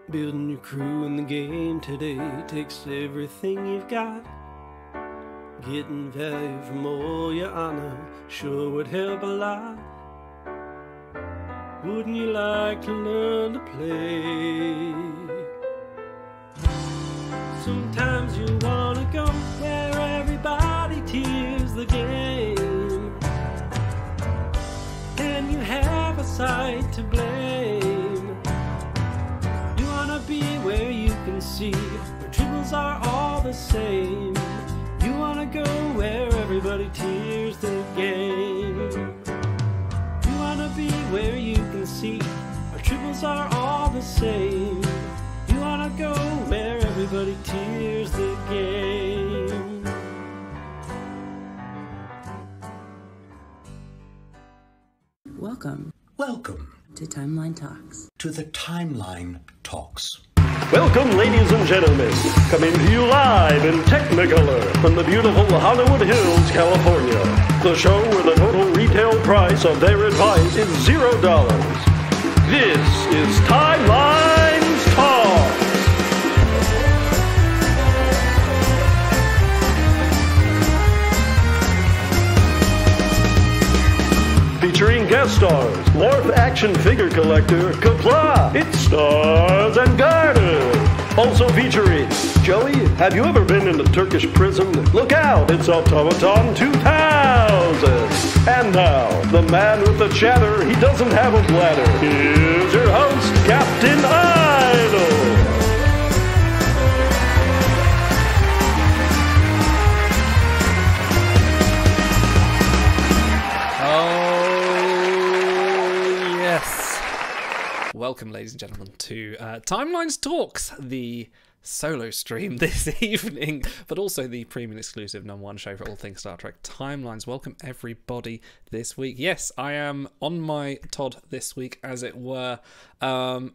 Building your crew in the game today takes everything you've got. Getting value from all your honor sure would help a lot. Wouldn't you like to learn to play? Sometimes you wanna go where everybody tears the game, and you have a side to blame. You wanna be where you can see where triples are all the same. You wanna go where everybody tears the game. You wanna be where you can see where triples are all the same. You wanna go where everybody tears the game. Welcome to Timeline Talks. to the Timeline Talks. Welcome, ladies and gentlemen. Coming to you live in Technicolor from the beautiful Hollywood Hills, California. The show where the total retail price of their advice is $0. This is Timelines Talk. Featuring guest stars, Morph action figure collector, Kapla, It's Stars and Garden. Also featuring Joey, have you ever been in a Turkish prison? Look out, it's Automaton 2000. And now, the man with the chatter, he doesn't have a bladder. Here's your host, Captain Idol. Welcome, ladies and gentlemen, to Timelines Talks, the solo stream this evening, but also the premium exclusive #1 show for all things Star Trek Timelines. Welcome, everybody, this week. Yes, I am on my Todd this week, as it were,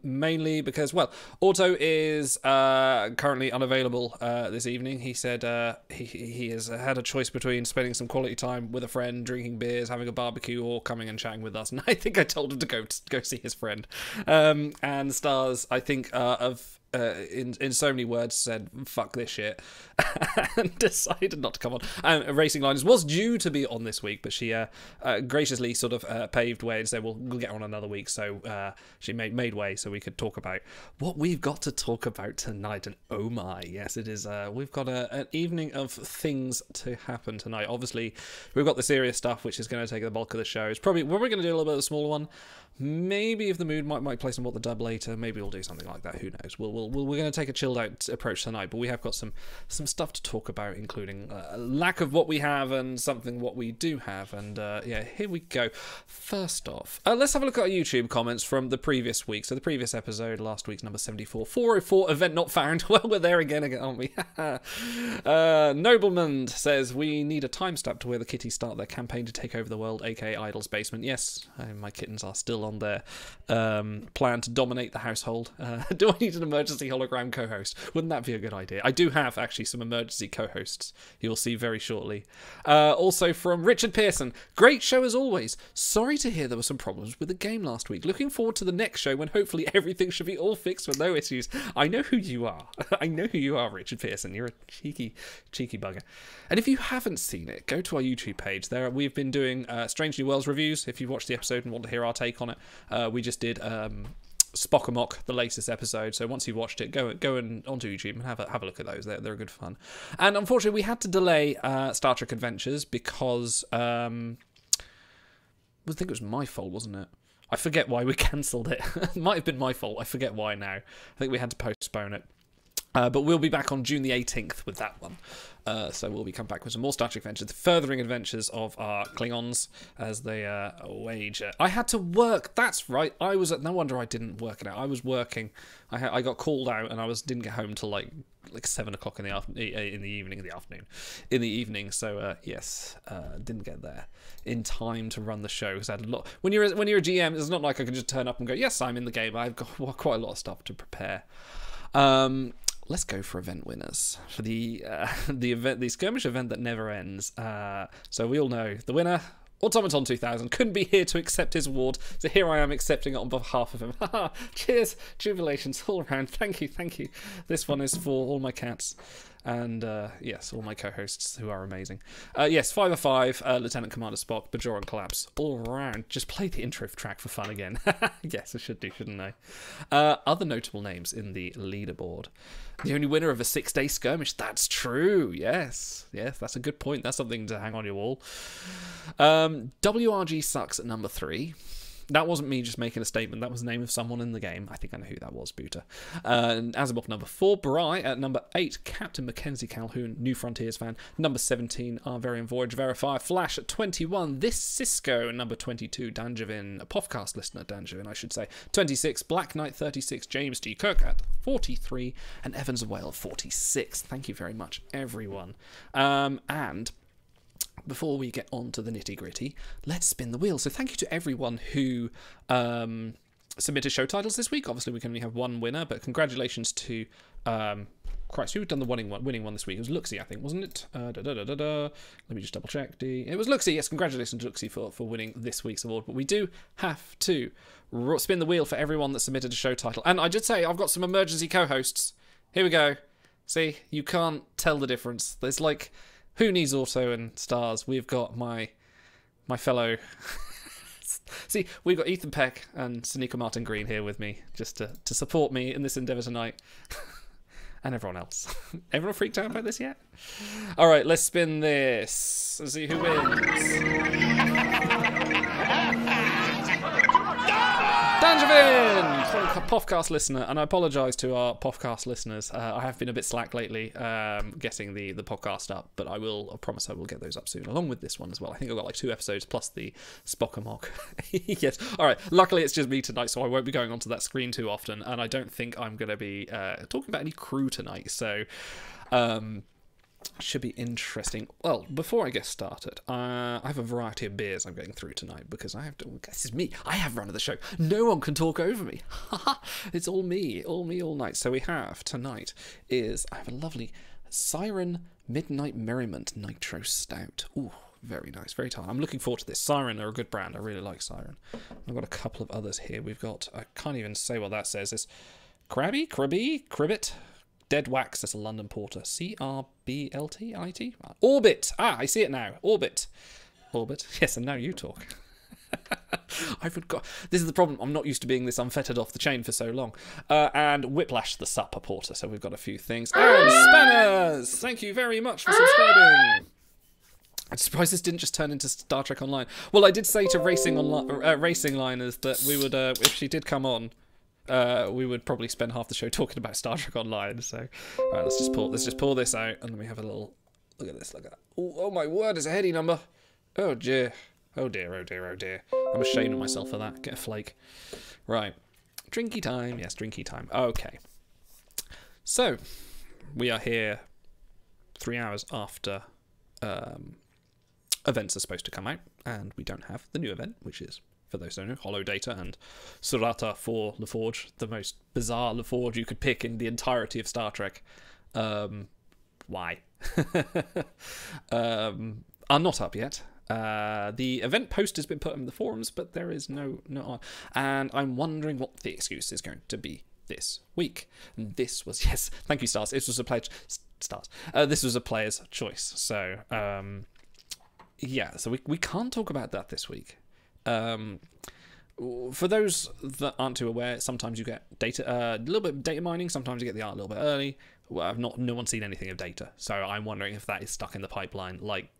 mainly because, well, Otto is currently unavailable this evening. He said he has had a choice between spending some quality time with a friend, drinking beers, having a barbecue, or coming and chatting with us, and I think I told him to go see his friend. And Stars, I think, in so many words, said fuck this shit and decided not to come on. Racing Liners was due to be on this week, but she graciously sort of paved way and said we'll get on another week. So she made way so we could talk about what we've got to talk about tonight. And oh my, yes, it is. We've got an evening of things to happen tonight. Obviously, we've got the serious stuff, which is going to take the bulk of the show. It's probably we're going to do a little bit of a smaller one. Maybe if the mood might play some What the Dub later, maybe we'll do something like that. Who knows? We're going to take a chilled out approach tonight, but we have got some stuff to talk about, including a lack of what we have and something what we do have. And yeah, here we go. First off, let's have a look at our YouTube comments from the previous week. So the previous episode, last week's number 74, 404, event not found. Well, we're there again, aren't we? Nobleman says we need a time stamp to where the kitties start their campaign to take over the world, aka Idol's basement. Yes, my kittens are still on their plan to dominate the household. Do I need an emergency hologram co-host? Wouldn't that be a good idea? I do have actually some emergency co-hosts you will see very shortly. Also from Richard Pearson, great show as always. Sorry to hear there were some problems with the game last week. Looking forward to the next show when hopefully everything should be all fixed with no issues. I know who you are. I know who you are, Richard Pearson. You're a cheeky bugger. And if you haven't seen it, go to our YouTube page. There we've been doing Strange New Worlds reviews. If you've watched the episode and want to hear our take on it, we just did Spock Amok, the latest episode. So once you've watched it, go onto YouTube and have a look at those. They're good fun. And unfortunately, we had to delay Star Trek Adventures because I think it was my fault, wasn't it? I forget why we cancelled it. It might have been my fault. I forget why now. I think we had to postpone it. But we'll be back on June the 18th with that one. So we'll be coming back with some more Star Trek adventures, the furthering adventures of our Klingons as they wage. I had to work. That's right. No wonder I didn't work it out. I was working. I got called out and I didn't get home till like 7 o'clock in the evening. So yes, didn't get there in time to run the show because I had a lot. When you're a GM, it's not like I can just turn up and go, yes, I'm in the game. I've got quite a lot of stuff to prepare. Let's go for event winners for the skirmish event that never ends. So we all know the winner Automaton 2000 couldn't be here to accept his award, so here I am accepting it on behalf of him. Cheers, jubilations all around. Thank you, thank you. This one is for all my cats. And yes, all my co-hosts who are amazing. Yes, 5 of 5, Lieutenant Commander Spock, Bajoran Collapse, all around. Just play the intro track for fun again. Yes, I should do, shouldn't I? Other notable names in the leaderboard. The only winner of a 6-day skirmish. That's true. Yes, yes, that's a good point. That's something to hang on your wall. WRG sucks at number 3. That wasn't me just making a statement. That was the name of someone in the game. I think I know who that was, Booter. Asimov number 4. Barai at number 8. Captain Mackenzie Calhoun, New Frontiers fan. Number 17. Our very own Voyage Verify. Flash at 21. This Cisco. Number 22. Danjavin. A podcast listener, Danjavin, I should say. 26. Black Knight 36. James D. Cook at 43. And Evans of Whale 46. Thank you very much, everyone. And before we get on to the nitty-gritty, let's spin the wheel. So thank you to everyone who submitted show titles this week. Obviously, we can only have one winner, but congratulations to... Christ, who had done the winning one this week? It was Luxie, I think, wasn't it? Let me just double-check. It was Luxie. Yes, congratulations to Luxie for winning this week's award. But we do have to spin the wheel for everyone that submitted a show title. And I did say I've got some emergency co-hosts. Here we go. See, you can't tell the difference. There's like... Who needs auto and stars? We've got my fellow... See, we've got Ethan Peck and Sonika Martin Green here with me, just to support me in this endeavour tonight. And everyone else. Everyone freaked out about this yet? Alright, let's spin this and see who wins. Danjavin! Podcast listener, and I apologise to our podcast listeners. I have been a bit slack lately getting the podcast up, but I promise I will get those up soon, along with this one as well. I think I've got like 2 episodes plus the Spock-a-mock. Yes. Alright, luckily it's just me tonight, so I won't be going onto that screen too often, and I don't think I'm going to be talking about any crew tonight, so... should be interesting. Well, before I get started, I have a variety of beers I'm getting through tonight because I have to... This is me. I have run of the show. No one can talk over me. It's all me, all night. So we have tonight I have a lovely Siren Midnight Merriment Nitro Stout. Ooh, very nice, very tart. I'm looking forward to this. Siren are a good brand. I really like Siren. I've got a couple of others here. We've got... I can't even say what that says. It's Cribbit. Dead Wax, that's a London Porter. C-R-B-L-T-I-T? Orbit! Ah, I see it now. Orbit. Yes, and now you talk. I forgot. This is the problem. I'm not used to being this unfettered off the chain for so long. And Whiplash, the Supper Porter. So we've got a few things. And Spanners! Thank you very much for subscribing. I'm surprised this didn't just turn into Star Trek Online. Well, I did say to Racing Liners that we would, if she did come on, we would probably spend half the show talking about Star Trek Online. So, alright, let's just pull this out, and then we have a little look at this. Look at that. Oh my word, it's a heady number. Oh dear. Oh dear. I'm ashamed of myself for that. Get a flake. Right, drinky time. Yes, drinky time. Okay. So, we are here 3 hours after events are supposed to come out, and we don't have the new event, which is, for those who don't know, Hollow Data and Surata for LaForge, the most bizarre LaForge you could pick in the entirety of Star Trek. Why? Are not up yet. The event post has been put in the forums, but there is no and I'm wondering what the excuse is going to be this week. And this was, yes, thank you, Stars. This was a player's this was a player's choice. So yeah, so we can't talk about that this week. For those that aren't too aware, sometimes you get data, a little bit of data mining. Sometimes you get the art a little bit early. Well, no one's seen anything of data, so I'm wondering if that is stuck in the pipeline. Like,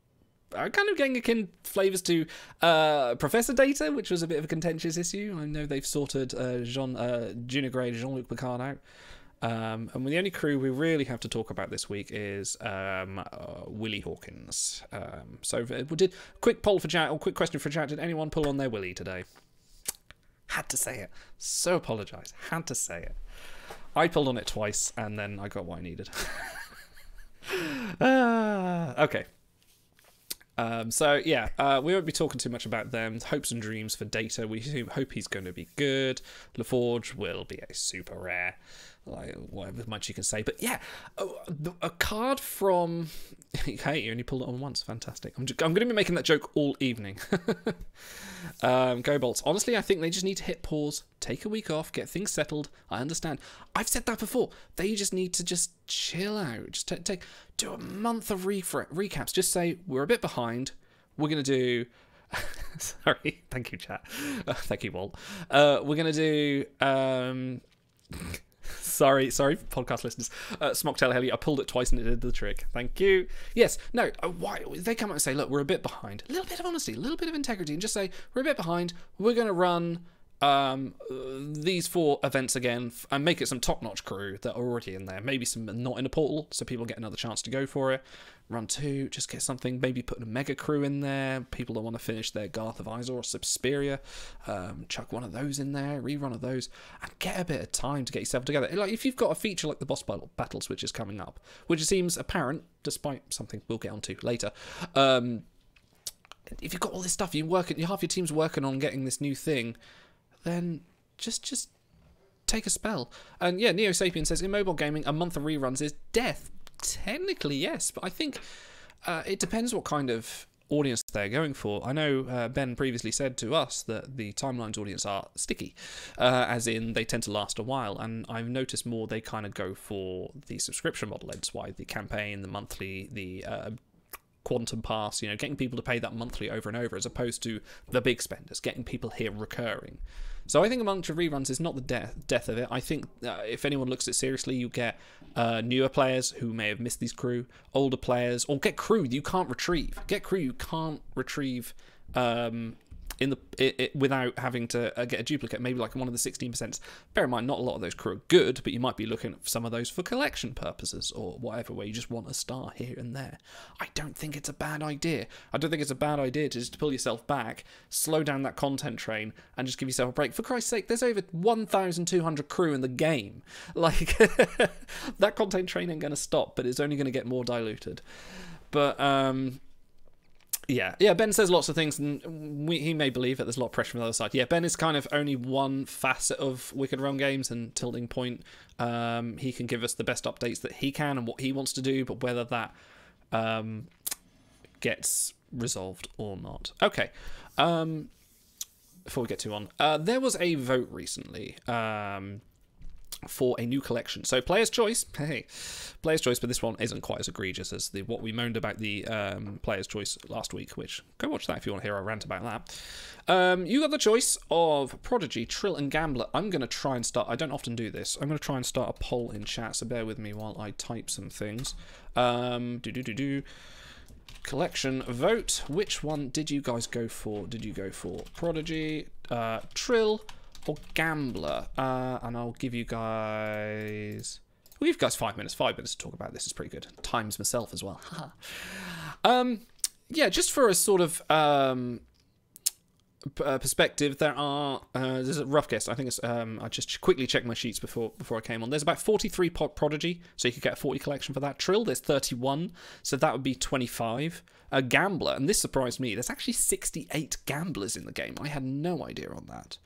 kind of getting akin flavours to Professor Data, which was a bit of a contentious issue. I know they've sorted Junior Grade Jean-Luc Picard out. And the only crew we really have to talk about this week is Willie Hawkins. So we did quick poll for chat, or quick question for chat. Did anyone pull on their Willie today? Had to say it. So apologise. Had to say it. I pulled on it twice, and then I got what I needed. Okay. So yeah, we won't be talking too much about them. Hopes and dreams for Data. We hope he's going to be good. LaForge will be a super rare. like whatever much you can say. But yeah, a card from hey, you only pulled it on once. Fantastic. I'm going to be making that joke all evening. Go Bolts. Honestly, I think they just need to hit pause, take a week off, get things settled. I understand. I've said that before. They just need to just chill out. Just do a month of recaps. Just say we're a bit behind. We're going to do. Sorry, thank you, chat. Thank you, Walt. We're going to do. Sorry, podcast listeners. Smocktail Helly, I pulled it twice and it did the trick. Thank you. Yes, no, why they come out and say, look, we're a bit behind. A little bit of honesty, a little bit of integrity, and just say, we're a bit behind. We're going to run these 4 events again and make it some top-notch crew that are already in there. Maybe some not in a portal, so people get another chance to go for it. Run 2, just get something, maybe put a mega crew in there. People that want to finish their Garth of Izor or Suspiria, chuck one of those in there, rerun of those, and get a bit of time to get yourself together. Like if you've got a feature like the boss battles, which is coming up, which seems apparent, despite something we'll get onto later. If you've got all this stuff, half your team's working on getting this new thing, then just take a spell. And yeah, Neo Sapien says, in mobile gaming, a month of reruns is death. Technically, yes, but I think it depends what kind of audience they're going for. I know Ben previously said to us that the Timelines audience are sticky, as in they tend to last a while, and I've noticed more they kind of go for the subscription model. That's why the campaign, the monthly, the Quantum Pass, getting people to pay that monthly over and over, as opposed to the big spenders, getting people here recurring. So I think a month of reruns is not the death of it. I think if anyone looks at it seriously, you get newer players who may have missed these crew, older players, or get crew you can't retrieve. Get crew you can't retrieve without having to get a duplicate, maybe like one of the 16%. Bear in mind, not a lot of those crew are good, but you might be looking at some of those for collection purposes or whatever, where you just want a star here and there. I don't think it's a bad idea. I don't think it's a bad idea to just pull yourself back, slow down that content train, and just give yourself a break. For Christ's sake, there's over 1,200 crew in the game. Like, that content train ain't going to stop, but it's only going to get more diluted. But, Yeah, Ben says lots of things, and he may believe that there's a lot of pressure from the other side. Yeah, Ben is kind of only one facet of Wicked Realm Games and Tilting Point. He can give us the best updates that he can and what he wants to do, but whether that gets resolved or not. Okay, before we get too on, there was a vote recently for a new collection. So player's choice, player's choice, but this one isn't quite as egregious as what we moaned about the player's choice last week, which go watch that if you want to hear our rant about that. You got the choice of Prodigy, Trill and Gambler. I'm going to try and start, I don't often do this, I'm going to try and start a poll in chat, so bear with me while I type some things. Collection vote. Which one did you guys go for? Did you go for Prodigy, Trill, or Gambler? And I'll give you guys... We'll give you guys 5 minutes. 5 minutes to talk about this is pretty good. Times myself as well. Yeah, just for a sort of perspective, there's a rough guess. I think it's... I just quickly checked my sheets before I came on. There's about 43 Prodigy, so you could get a 40 collection for that. Trill, there's 31, so that would be 25. A Gambler, and this surprised me, there's actually 68 Gamblers in the game. I had no idea on that.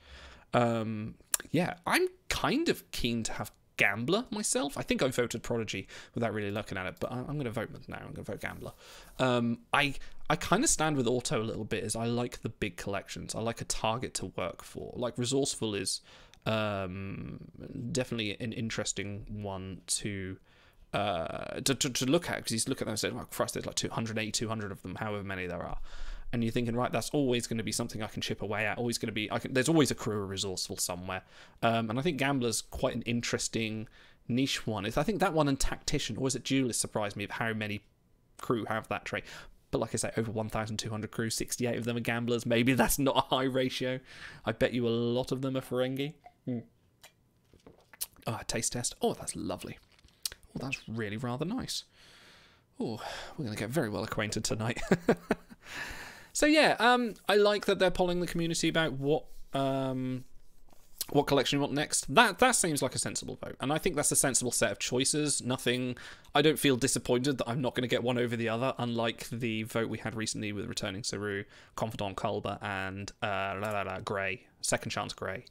Yeah, I'm kind of keen to have Gambler myself. I think I voted Prodigy without really looking at it, but I'm going to vote now. I'm going to vote Gambler. I kind of stand with Auto a little bit, as I like the big collections. I like a target to work for. Like Resourceful is definitely an interesting one to look at, because he's looking at them and saying, oh Christ, there's like 280, 200 of them, however many there are. And you're thinking, right, that's always going to be something I can chip away at. Always going to be, there's always a crew of Resourceful somewhere. And I think Gambler's quite an interesting niche one. I think that one and Tactician, or is it Duelist, surprised me of how many crew have that trait. But like I say, over 1,200 crew, 68 of them are Gamblers. Maybe that's not a high ratio. I bet you a lot of them are Ferengi. Oh, taste test. Oh, that's lovely. Oh, that's really rather nice. Oh, we're going to get very well acquainted tonight. So yeah, I like that they're polling the community about what collection you want next. That seems like a sensible vote, and I think that's a sensible set of choices. I don't feel disappointed that I'm not going to get one over the other, unlike the vote we had recently with Returning Saru, Confidant Culber, and Grey, Second Chance Grey.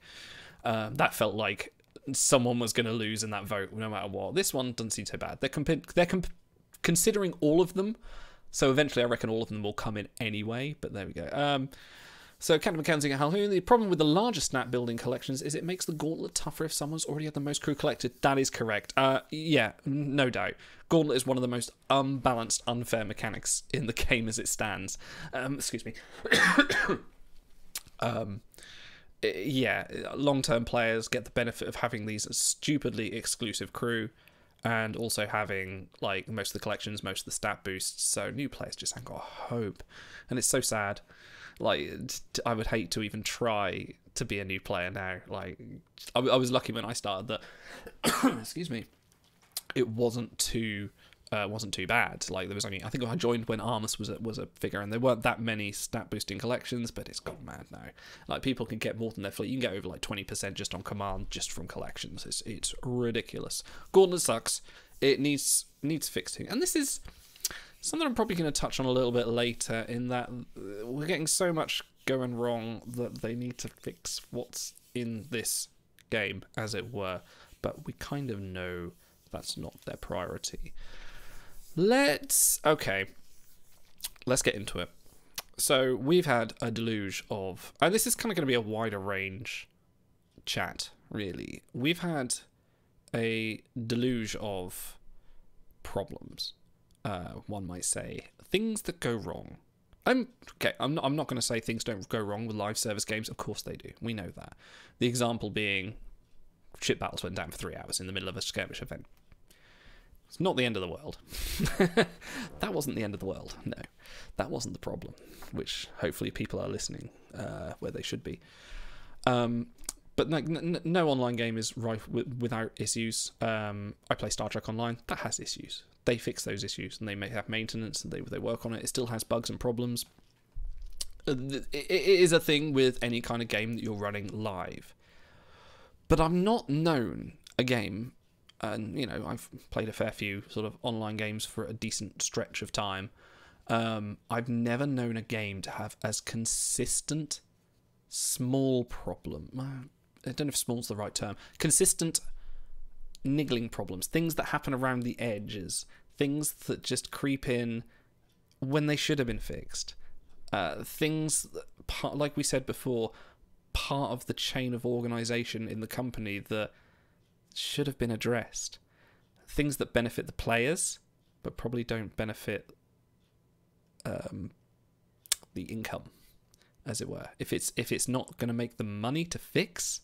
That felt like someone was going to lose in that vote no matter what. This one doesn't seem so bad. They're considering all of them, so eventually I reckon all of them will come in anyway, but there we go. So Captain McKenzie and Halhoon, the problem with the larger snap building collections is it makes the gauntlet tougher if someone's already had the most crew collected. That is correct. Yeah, no doubt. Gauntlet is one of the most unbalanced, unfair mechanics in the game as it stands. Excuse me. Yeah, long-term players get the benefit of having these stupidly exclusive crew, and also having like most of the collections, most of the stat boosts. So new players just haven't got hope, and it's so sad. Like, I would hate to even try to be a new player now. Like, I was lucky when I started that. Excuse me. It wasn't too bad. Like, there was only, I think I joined when Armus was a figure, and there weren't that many stat boosting collections, but it's gone mad now. Like, people can get more than their fleet. You can get over like 20% just on command, just from collections. It's ridiculous. Gauntlet sucks. It needs fixing, and this is something I'm probably going to touch on a little bit later, in that we're getting so much going wrong that they need to fix what's in this game, as it were. But we kind of know that's not their priority. Let's get into it. So we've had a deluge of, and this is kind of going to be a wider range chat, really. We've had a deluge of problems. One might say things that go wrong. I'm not going to say things don't go wrong with live service games. Of course they do. We know that. The example being ship battles went down for 3 hours in the middle of a skirmish event. It's not the end of the world. That wasn't the end of the world. No, that wasn't the problem. Which hopefully people are listening where they should be. But no online game is rife without issues. I play Star Trek Online. That has issues. They fix those issues, and they may have maintenance, and they work on it. It still has bugs and problems. It is a thing with any kind of game that you're running live. But I've not known a game, and I've played a fair few sort of online games for a decent stretch of time. I've never known a game to have as consistent small problem. I don't know if small's the right term. Consistent niggling problems, things that happen around the edges, things that just creep in when they should have been fixed, things that, like we said before, part of the chain of organisation in the company that should have been addressed, things that benefit the players but probably don't benefit the income, as it were. If it's not going to make them money to fix,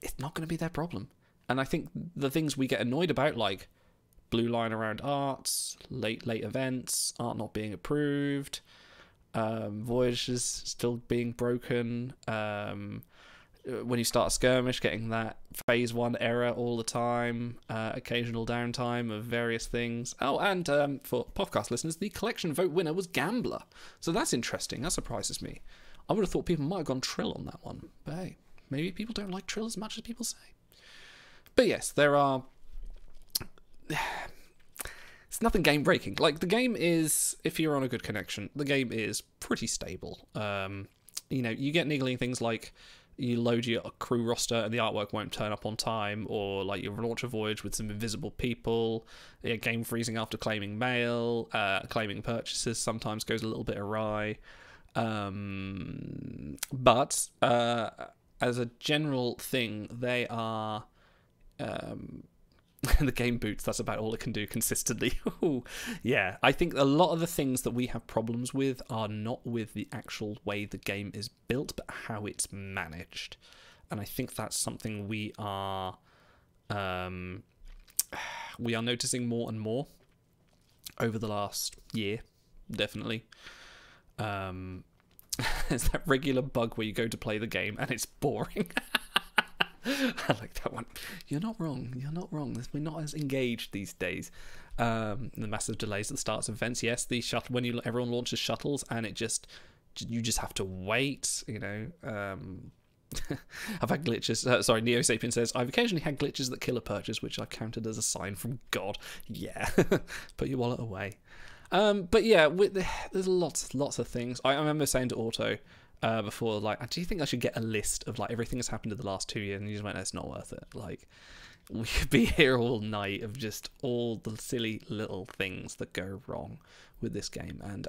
it's not going to be their problem. And I think the things we get annoyed about, like blue line around arts, late events, art not being approved, voyages still being broken, when you start a skirmish, getting that phase 1 error all the time, occasional downtime of various things. Oh, and for podcast listeners, the collection vote winner was Gambler. So that's interesting. That surprises me. I would have thought people might have gone Trill on that one. But hey, maybe people don't like Trill as much as people say. But yes, there are... It's nothing game breaking. Like, the game is, if you're on a good connection, the game is pretty stable. You get niggling things like you load your crew roster and the artwork won't turn up on time, or like you launch a voyage with some invisible people, game freezing after claiming mail, claiming purchases sometimes goes a little bit awry. But as a general thing, they are... the game boots, that's about all it can do consistently. Yeah, I think a lot of the things that we have problems with are not with the actual way the game is built, but how it's managed. And I think that's something we are noticing more and more over the last year, definitely. There's that regular bug where you go to play the game and it's boring. I like that one. You're not wrong. We're not as engaged these days. The massive delays at the starts of events. Yes, the shuttle, when everyone launches shuttles, and you just have to wait. I've had glitches. Sorry, Neo Sapien says, I've occasionally had glitches that kill a purchase, which I've counted as a sign from God. Yeah, put your wallet away. But yeah, there's lots of things. I remember saying to Auto before, like, do you think I should get a list of like everything that's happened in the last 2 years? And he just went, it's not worth it. Like, we could be here all night of just all the silly little things that go wrong with this game. And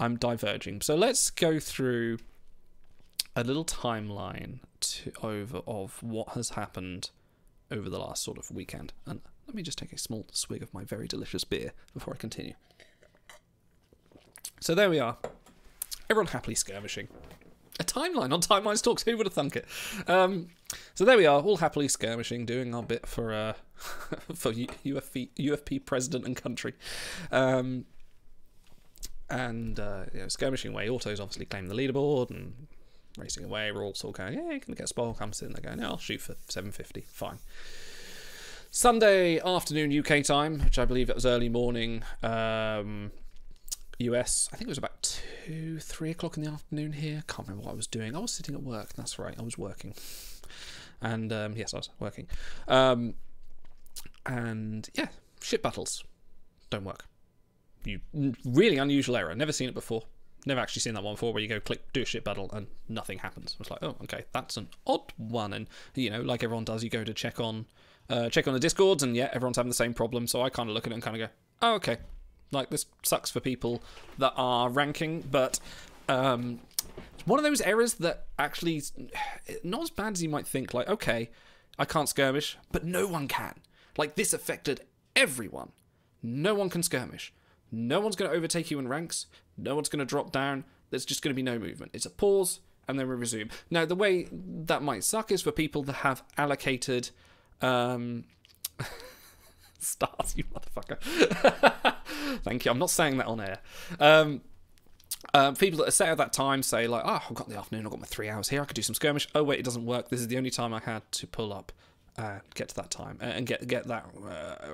I'm diverging. So let's go through a little timeline of what has happened over the last sort of weekend. And let me just take a small swig of my very delicious beer before I continue. So there we are. Everyone happily skirmishing. A timeline on Timelines Talks. Who would have thunk it? So there we are, all happily skirmishing, doing our bit for for UFP president and country. Skirmishing away. Auto's obviously claimed the leaderboard and racing away. We're all sort of going, yeah, you're going to get a spoil. I'm sitting there going, no, I'll shoot for 750. Fine. Sunday afternoon UK time, which I believe it was early morning US. I think it was about 2-3 o'clock in the afternoon here. Can't remember what I was doing. I was sitting at work. That's right. I was working. And yes, I was working. And yeah, ship battles don't work. Really unusual error. Never seen it before. Never actually seen that one before, where you go click do a ship battle and nothing happens. It's like, oh, okay, that's an odd one. And like everyone does, you go to check on the Discords, and yeah, everyone's having the same problem. So I kind of look at it and kind of go, oh, okay, like this sucks for people that are ranking, but it's one of those errors that actually not as bad as you might think. Like, okay, I can't skirmish, but no one can. Like, this affected everyone. No one can skirmish. No one's going to overtake you in ranks. No one's going to drop down. There's just going to be no movement. It's a pause, and then we resume. Now, the way that might suck is for people that have allocated stars, you motherfucker. Thank you. I'm not saying that on air. People that are set at that time say, like, oh, I've got the afternoon, I've got my 3 hours here, I could do some skirmish. Oh, wait, it doesn't work. This is the only time I had to pull up, get to that time, and get that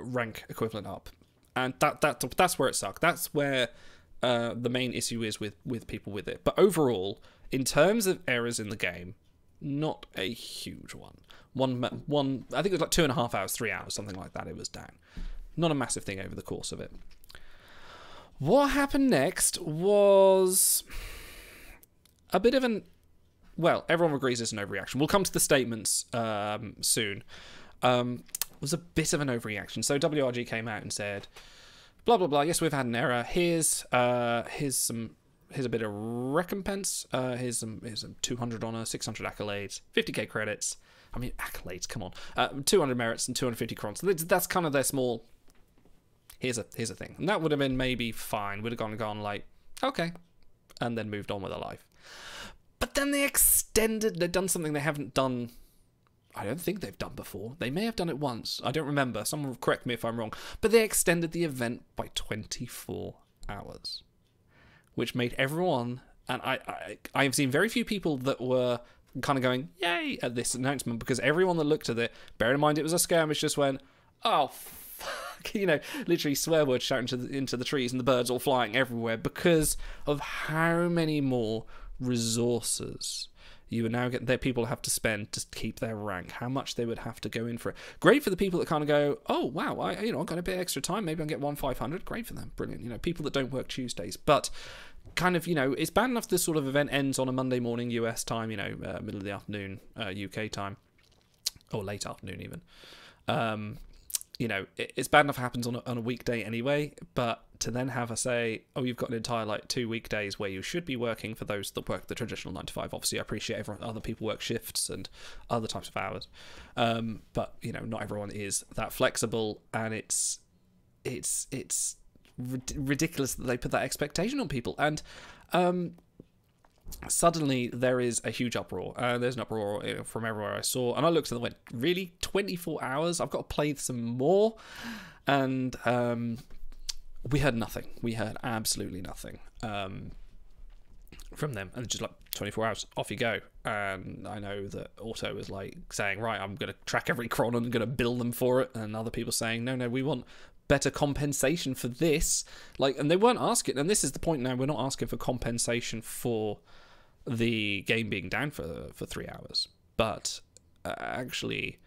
rank equivalent up. And that's where it sucked. That's where the main issue is with people with it. But overall, in terms of errors in the game, not a huge one. One, I think it was like 2.5 hours, 3 hours, something like that. It was down. Not a massive thing over the course of it. What happened next was a bit of an... Well, everyone agrees it's an overreaction. We'll come to the statements soon. It was a bit of an overreaction. So WRG came out and said, blah, blah, blah, yes, we've had an error. Here's a bit of recompense. Here's some 200 honor, 600 accolades, 50k credits. I mean, accolades, come on. 200 merits and 250 crons. That's kind of their small... Here's a thing. And that would have been maybe fine. Would have gone like, okay. And then moved on with their life. But then they've done something they haven't done... I don't think they've done before. They may have done it once. I don't remember. Someone will correct me if I'm wrong. But they extended the event by 24 hours. Which made everyone... And I have seen very few people that were kind of going, yay, at this announcement. Because everyone that looked at it, bear in mind it was a skirmish, just went, oh, fuck. Literally swear words shouting into the trees and the birds all flying everywhere. Because of how many more resources... you would now get their people have to spend to keep their rank, how much they would have to go in for it. Great for the people that kind of go, oh wow, I've got a bit extra time, maybe I'll get 1,500. Great for them, brilliant. People that don't work Tuesdays, but kind of it's bad enough this sort of event ends on a Monday morning US time, middle of the afternoon UK time, or late afternoon even. It's bad enough it happens on a weekday anyway, but to then have a say, oh, you've got an entire 2 weekdays where you should be working for those that work the traditional 9 to 5. Obviously, I appreciate other people work shifts and other types of hours, but not everyone is that flexible, and it's ridiculous that they put that expectation on people. And suddenly there is a huge uproar. There's an uproar from everywhere I saw, and I looked and went, really? 24 hours? I've got to play some more? And we heard nothing. We heard absolutely nothing from them. And just 24 hours, off you go. And I know that Auto was saying, right, I'm going to track every cron and going to bill them for it. And other people saying, no, we want better compensation for this. And they weren't asking, and this is the point now, we're not asking for compensation for the game being down for 3 hours, but actually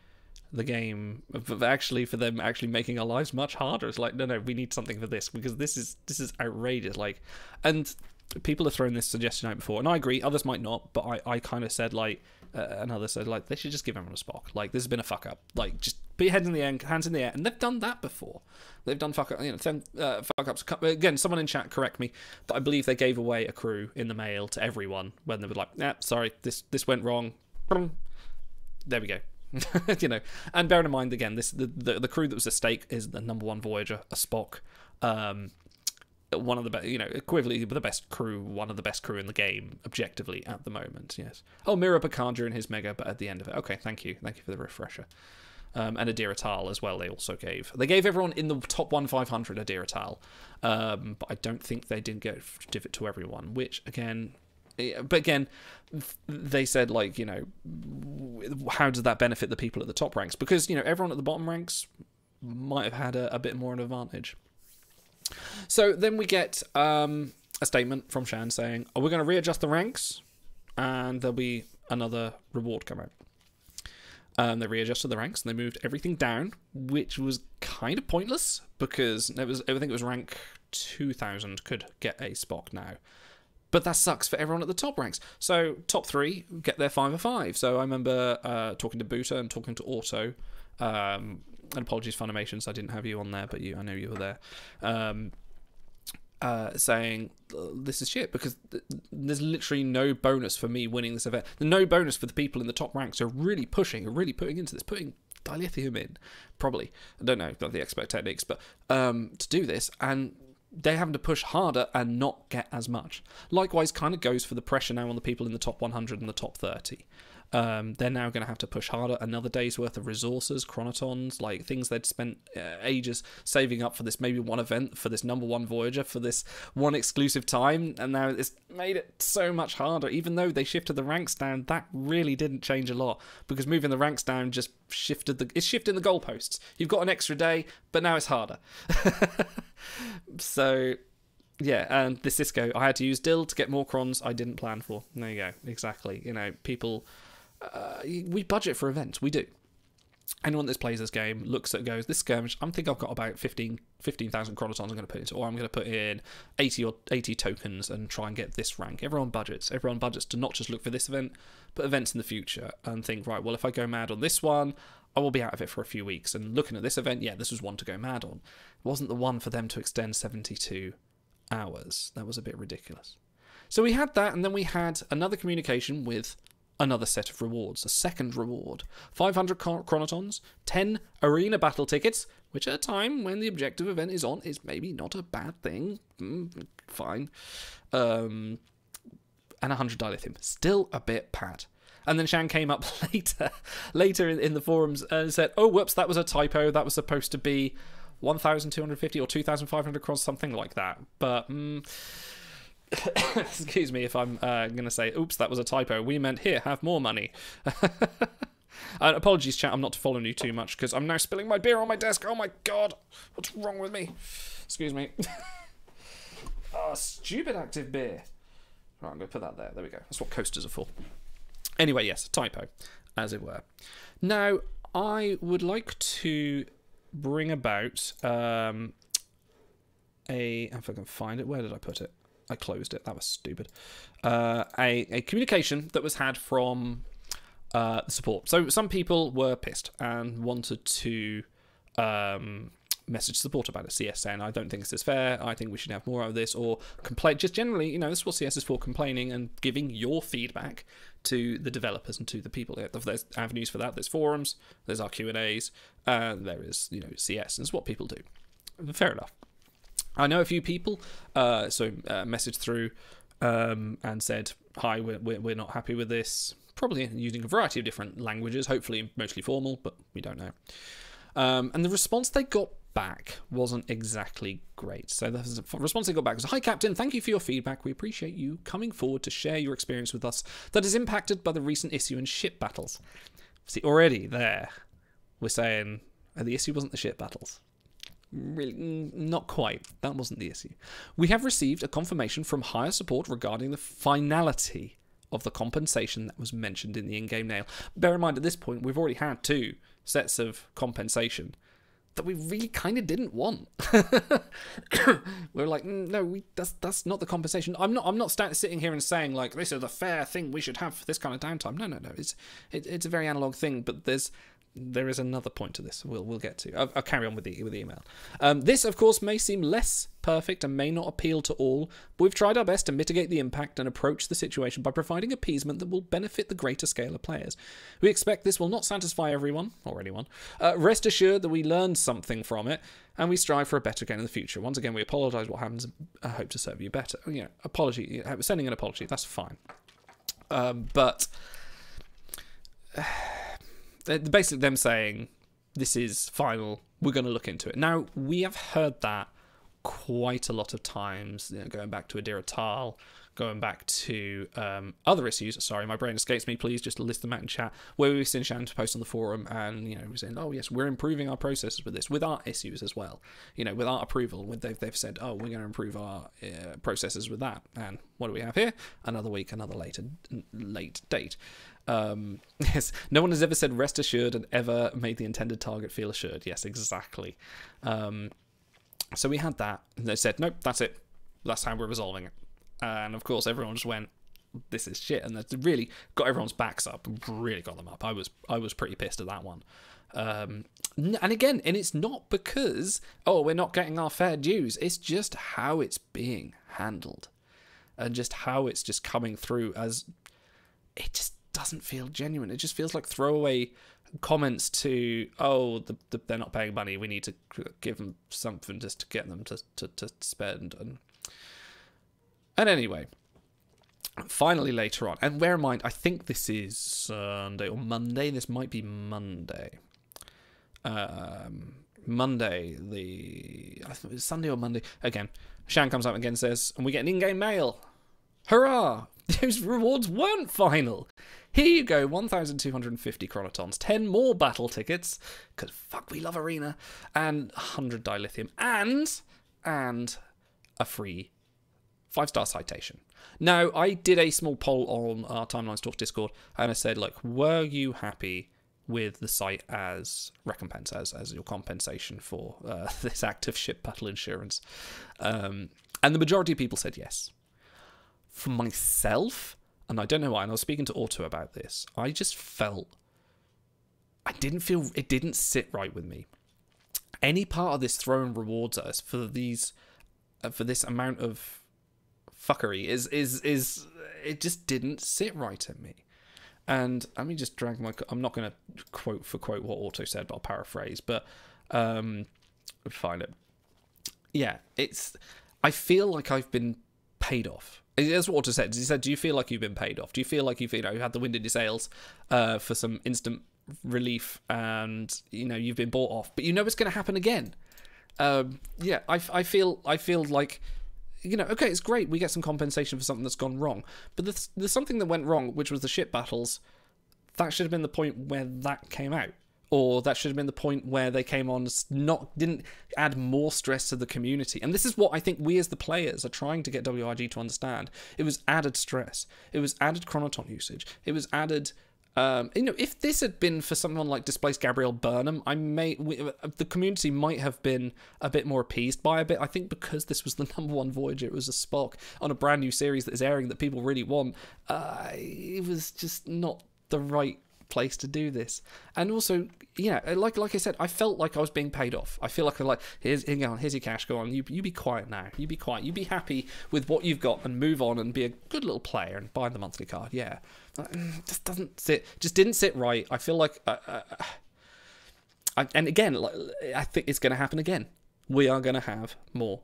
the game, actually for them actually making our lives much harder. It's like, no, we need something for this, because this is outrageous. Like, and people have thrown this suggestion out before, and I agree, others might not, but I kind of said, like, and others said, like, they should just give everyone a Spock. Like, this has been a fuck up. Like, just put your hands in the air, and they've done that before. They've done fuck ups. Again, someone in chat correct me, but I believe they gave away a crew in the mail to everyone when they were like, sorry, this went wrong. There we go. You know, and bearing in mind again, the crew that was at stake is the number 1 Voyager, a Spock, one of the best, you know, equivalently the best crew, one of the best crew in the game, objectively at the moment. Yes. Oh, Mira Picard during his mega, but at the end of it, okay, thank you for the refresher. And Adira Tal as well. They also gave everyone in the top 500 Adira Tal, but I don't think they did give it to everyone. Which again. But again, they said, like, you know, how does that benefit the people at the top ranks? Because, you know, everyone at the bottom ranks might have had a bit more of an advantage. So then we get a statement from Shan saying, oh, we're going to readjust the ranks and there'll be another reward come out. They readjusted the ranks and they moved everything down, which was kind of pointless because everything that was rank 2000 could get a Spock now. But that sucks for everyone at the top ranks. So top 3 get their 5 of 5. So I remember talking to Buta and talking to Auto. And apologies, Funimations, I didn't have you on there, but I know you were there. Saying this is shit because there's literally no bonus for me winning this event. There's no bonus for the people in the top ranks who are really putting into this, putting dilithium in. Probably, I don't know about the expert techniques, but to do this, and they're having to push harder and not get as much. Likewise, kind of goes for the pressure now on the people in the top 100 and the top 30. They're now going to have to push harder. Another day's worth of resources, chronotons, like things they'd spent ages saving up for this maybe one event, for this number 1 Voyager, for this one exclusive time, and now it's made it so much harder. Even though they shifted the ranks down, that really didn't change a lot, because moving the ranks down just shifting the goalposts. You've got an extra day, but now it's harder. So yeah, and the Cisco, I had to use Dill to get more crons I didn't plan for. There you go, exactly. You know, people, we budget for events, we do. Anyone that plays this game looks at, goes, this skirmish, I think I've got about 15,000 chronotons I'm going to put into, or I'm going to put in 80 tokens and try and get this rank. Everyone budgets to not just look for this event, but events in the future, and think, right, well, if I go mad on this one, I will be out of it for a few weeks. And looking at this event, yeah, this was one to go mad on. It wasn't the one for them to extend 72 hours. That was a bit ridiculous. So we had that, and then we had another communication with another set of rewards, a second reward. 500 chronotons, 10 arena battle tickets, which at a time when the objective event is on is maybe not a bad thing. Fine. And 100 dilithium. Still a bit pat. And then Shan came up later in the forums and said, oh, whoops, that was a typo. That was supposed to be 1,250 or 2,500 crons, something like that. But, excuse me if I'm going to say, oops, that was a typo. We meant, here, have more money. Apologies, chat, I'm not following you too much because I'm now spilling my beer on my desk. Oh, my God. What's wrong with me? Excuse me. Oh, stupid active beer. Right, I'm going to put that there. There we go. That's what coasters are for. Anyway, yes, typo, as it were. Now, I would like to bring about if I can find it, where did I put it? I closed it. That was stupid. A communication that was had from the support. So some people were pissed and wanted to message support about it. CS saying, I don't think this is fair. I think we should have more of this, or complain. Just generally, this is what CS is for: complaining and giving your feedback to the developers and to the people. There's avenues for that. There's forums. There's our Q&As. There is, CS. And it's what people do. Fair enough. I know a few people messaged through and said, hi, we're not happy with this. Probably using a variety of different languages, hopefully mostly formal, but we don't know. And the response they got back wasn't exactly great. So the response they got back was, hi Captain, thank you for your feedback. We appreciate you coming forward to share your experience with us that is impacted by the recent issue in ship battles. See, already there, we're saying the issue wasn't the ship battles. Really, not quite. That wasn't the issue. We have received a confirmation from higher support regarding the finality of the compensation that was mentioned in the in-game nail. Bear in mind, at this point, we've already had 2 sets of compensation that we really kind of didn't want. We're like, no, that's not the compensation. I'm not sitting here and saying like this is the fair thing we should have for this kind of downtime. No. It's a very analog thing, but there is another point to this. We'll get to. I'll carry on with the email. This, of course, may seem less perfect and may not appeal to all, but we've tried our best to mitigate the impact and approach the situation by providing appeasement that will benefit the greater scale of players. We expect this will not satisfy everyone or anyone. Rest assured that we learned something from it, and we strive for a better game in the future. Once again, we apologise what happens. I hope to serve you better. Apology. Sending an apology. That's fine. But. Basically them saying this is final, we're going to look into it. Now, we have heard that quite a lot of times, going back to Adira Tal, going back to other issues. Sorry, my brain escapes me. Please just list them out in chat, where we've seen Shan post on the forum and we're saying, oh yes, we're improving our processes with this, with our issues as well, with our approval. They've said, oh, we're going to improve our processes with that. And what do we have here? Another week, another late date. Yes, no one has ever said rest assured and ever made the intended target feel assured. Yes, exactly. So we had that, and they said, nope, that's it. That's how we're resolving it. And of course, everyone just went, this is shit, and that's really got everyone's backs up. Really got them up. I was pretty pissed at that one. And again, and it's not because we're not getting our fair dues. It's just how it's being handled, and just how it's just coming through as it just doesn't feel genuine. It just feels like throwaway comments to, they're not paying money, we need to give them something just to get them to spend. And anyway, finally later on, and bear in mind, I think this is Sunday or Monday. This might be Monday. I think it's Sunday or Monday. Again, Shan comes up again and says, and we get an in-game mail. Hurrah! Those rewards weren't final. Here you go, 1,250 chronotons, 10 more battle tickets, because fuck, we love Arena, and 100 dilithium, and a free 5-star citation. Now, I did a small poll on our Timelines Talk Discord, and I said, look, were you happy with the site as recompense, as your compensation for this active ship battle insurance? And the majority of people said yes. For myself, and I don't know why, and I was speaking to Auto about this, I just felt, it didn't sit right with me. Any part of this throwing rewards at us for this amount of fuckery is it just didn't sit right in me. And let me just drag I'm not going to quote for quote what Auto said, but I'll paraphrase, but find it. Yeah, I feel like I've been paid off. That's what Auto said. He said, do you feel like you've been paid off? Do you feel like you've had the wind in your sails for some instant relief, and you've been bought off, but it's going to happen again? Yeah, I feel like, okay, it's great, we get some compensation for something that's gone wrong, but there's something that went wrong, which was the ship battles. That should have been the point where that came out. Or that should have been the point where they came on, didn't add more stress to the community. And this is what I think we as the players are trying to get WRG to understand. It was added stress. It was added chronoton usage. It was added... if this had been for someone like Displaced Gabrielle Burnham, the community might have been a bit more appeased by a bit. I think because this was the #1 Voyager, it was a Spock on a brand new series that is airing that people really want. It was just not the right place to do this. And also, like I said, I felt like I was being paid off. I feel like here's your cash, go on, you be quiet now, you be quiet, you be happy with what you've got and move on and be a good little player and buy the monthly card. Yeah, just didn't sit right. I feel like and again, I think it's going to happen again. We are going to have more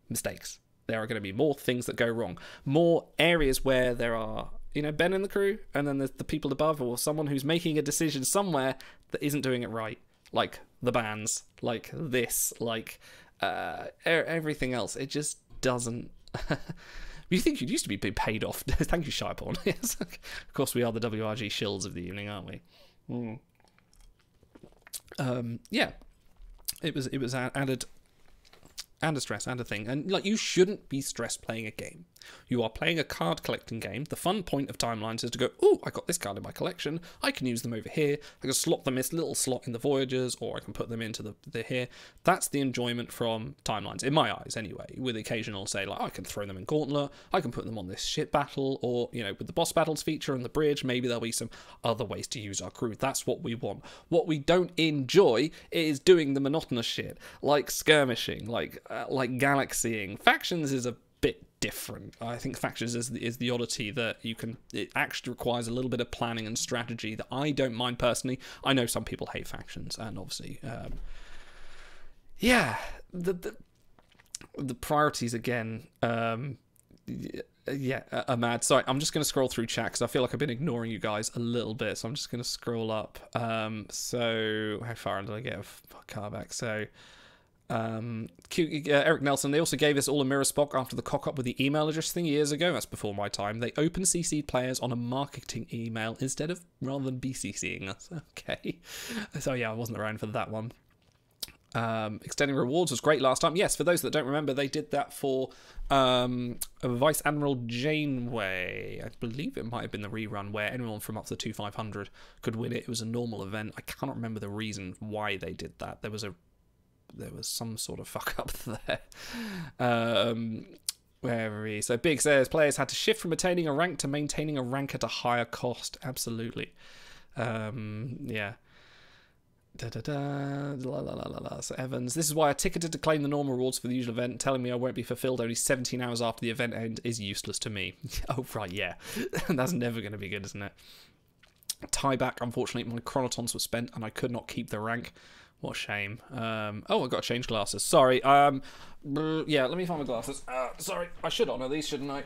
mistakes. There are going to be more things that go wrong, more areas where there are Ben in the crew, and then there's the people above, or someone who's making a decision somewhere that isn't doing it right, like the bans, like this, like everything else. It just doesn't. You think you'd used to be paid off? Thank you, Shyporn. Yes, of course we are the WRG shills of the evening, aren't we? Yeah, it was added and a stress and a thing. And like, you shouldn't be stressed playing a game. You are playing a card collecting game. The fun point of timelines is to go, oh, I got this card in my collection. I can use them over here. I can slot them in this little slot in the Voyagers, or I can put them into the here. That's the enjoyment from timelines, in my eyes anyway, with occasional, say, like, I can throw them in Gauntlet, I can put them on this ship battle, or, you know, with the boss battles feature and the bridge, maybe there'll be some other ways to use our crew. That's what we want. What we don't enjoy is doing the monotonous shit, like skirmishing, like galaxying. Factions is a bit different. I think Factions is the oddity that it actually requires a little bit of planning and strategy that I don't mind personally. I know some people hate Factions, and obviously, yeah, the priorities again, yeah, are mad. Sorry, I'm just going to scroll through chat because I feel like I've been ignoring you guys a little bit, so I'm just going to scroll up. So how far did I get a car back? So Eric Nelson, they also gave us all a mirror Spock after the cock-up with the email address thing years ago. That's before my time. They open CC'd players on a marketing email rather than BCCing us. Okay. So yeah, I wasn't around for that one. Extending rewards was great last time. Yes, for those that don't remember, they did that for Vice Admiral Janeway. I believe it might have been the rerun where anyone from up to 2500 could win it. It was a normal event. I cannot remember the reason why they did that. There was some sort of fuck up there. Where are we? So Big says players had to shift from attaining a rank to maintaining a rank at a higher cost. Absolutely. Yeah. So Evans, this is why I ticketed to claim the normal rewards for the usual event. Telling me I won't be fulfilled only 17 hours after the event end is useless to me. Oh, right, yeah. That's never going to be good, isn't it? Tieback, unfortunately, my chronotons were spent and I could not keep the rank. What a shame. Oh, I got to change glasses. Sorry. Yeah, let me find my glasses. Sorry, I should honour these, shouldn't I?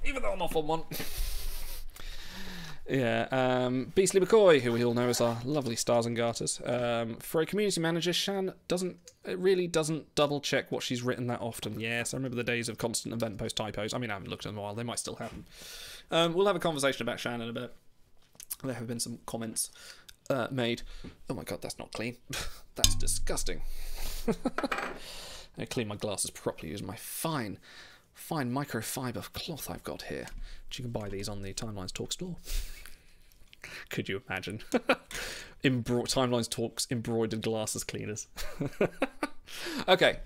Even though I'm off on one. Yeah, Beastly McCoy, who we all know as our lovely stars and garters. For a community manager, Shan really doesn't double check what she's written that often. Yes, I remember the days of constant event post typos. I mean, I haven't looked in a while. They might still happen. We'll have a conversation about Shan in a bit. There have been some comments made. Oh my god, that's not clean. That's disgusting. I clean my glasses properly using my fine microfiber cloth I've got here. Which you can buy these on the Timelines Talk store. Could you imagine? Timelines Talks embroidered glasses cleaners. Okay.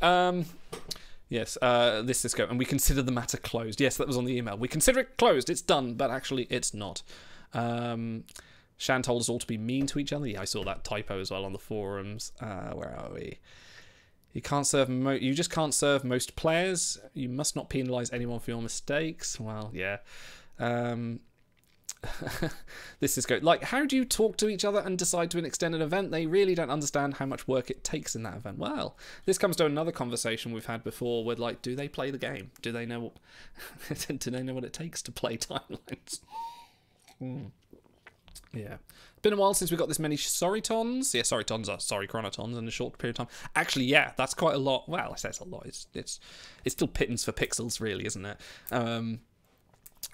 Yes, this Cisco. And we consider the matter closed. Yes, that was on the email. We consider it closed. It's done, but actually it's not. Shan told us all to be mean to each other. Yeah, I saw that typo as well on the forums. Where are we? You can't serve. You just can't serve most players. You must not penalise anyone for your mistakes. Well, yeah. This is good. Like, how do you talk to each other and decide to extend an event? They really don't understand how much work it takes in that event. Well, this comes to another conversation we've had before. With like, do they play the game? Do they know? Do they know what it takes to play timelines? Yeah. Been a while since we got this many Sorrytons. Yeah, Sorrytons are sorry chronotons in a short period of time. Actually, yeah, that's quite a lot. Well, I say it's a lot. It's still pittance for pixels, really, isn't it?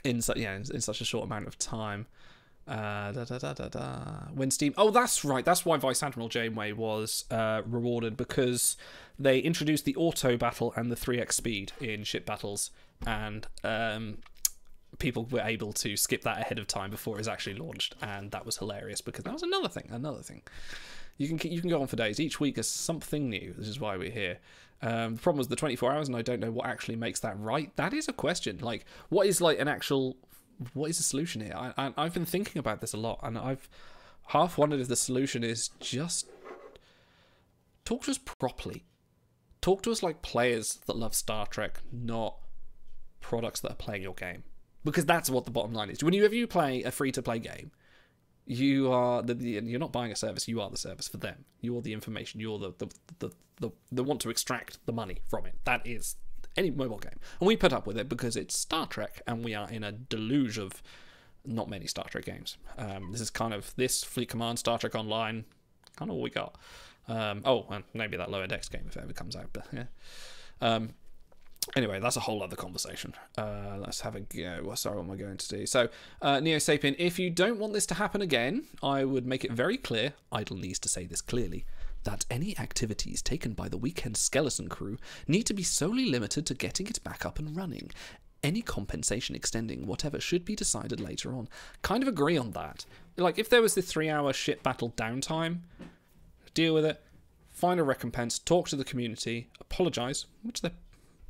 In such a short amount of time. When Steam. Oh, that's right. That's why Vice Admiral Janeway was rewarded, because they introduced the auto battle and the 3x speed in ship battles, and people were able to skip that ahead of time before it was actually launched, and that was hilarious because that was another thing. You can go on for days. Each week is something new. This is why we're here. The problem was the 24 hours, and I don't know what actually makes that right. That is a question. Like, what is the solution here? I've been thinking about this a lot, and I've half wondered if the solution is just talk to us properly. Talk to us like players that love Star Trek, not products that are playing your game. Because that's what the bottom line is. Whenever you play a free-to-play game, you're not buying a service. You are the service for them. You're the information. You're the want to extract the money from it. That is any mobile game, and we put up with it because it's Star Trek, and we are in a deluge of not many Star Trek games. This is kind of this Fleet Command, Star Trek Online, kind of what we got. And maybe that Lower Decks game if it ever comes out. But yeah. Anyway, that's a whole other conversation. Let's have a go. Sorry, what am I going to do? So, Neo Sapien, if you don't want this to happen again, I would make it very clear, Idle needs to say this clearly, that any activities taken by the weekend skeleton crew need to be solely limited to getting it back up and running. Any compensation extending whatever should be decided later on. Kind of agree on that. Like, if there was the 3-hour shit battle downtime, deal with it, find a recompense, talk to the community, apologise, which they're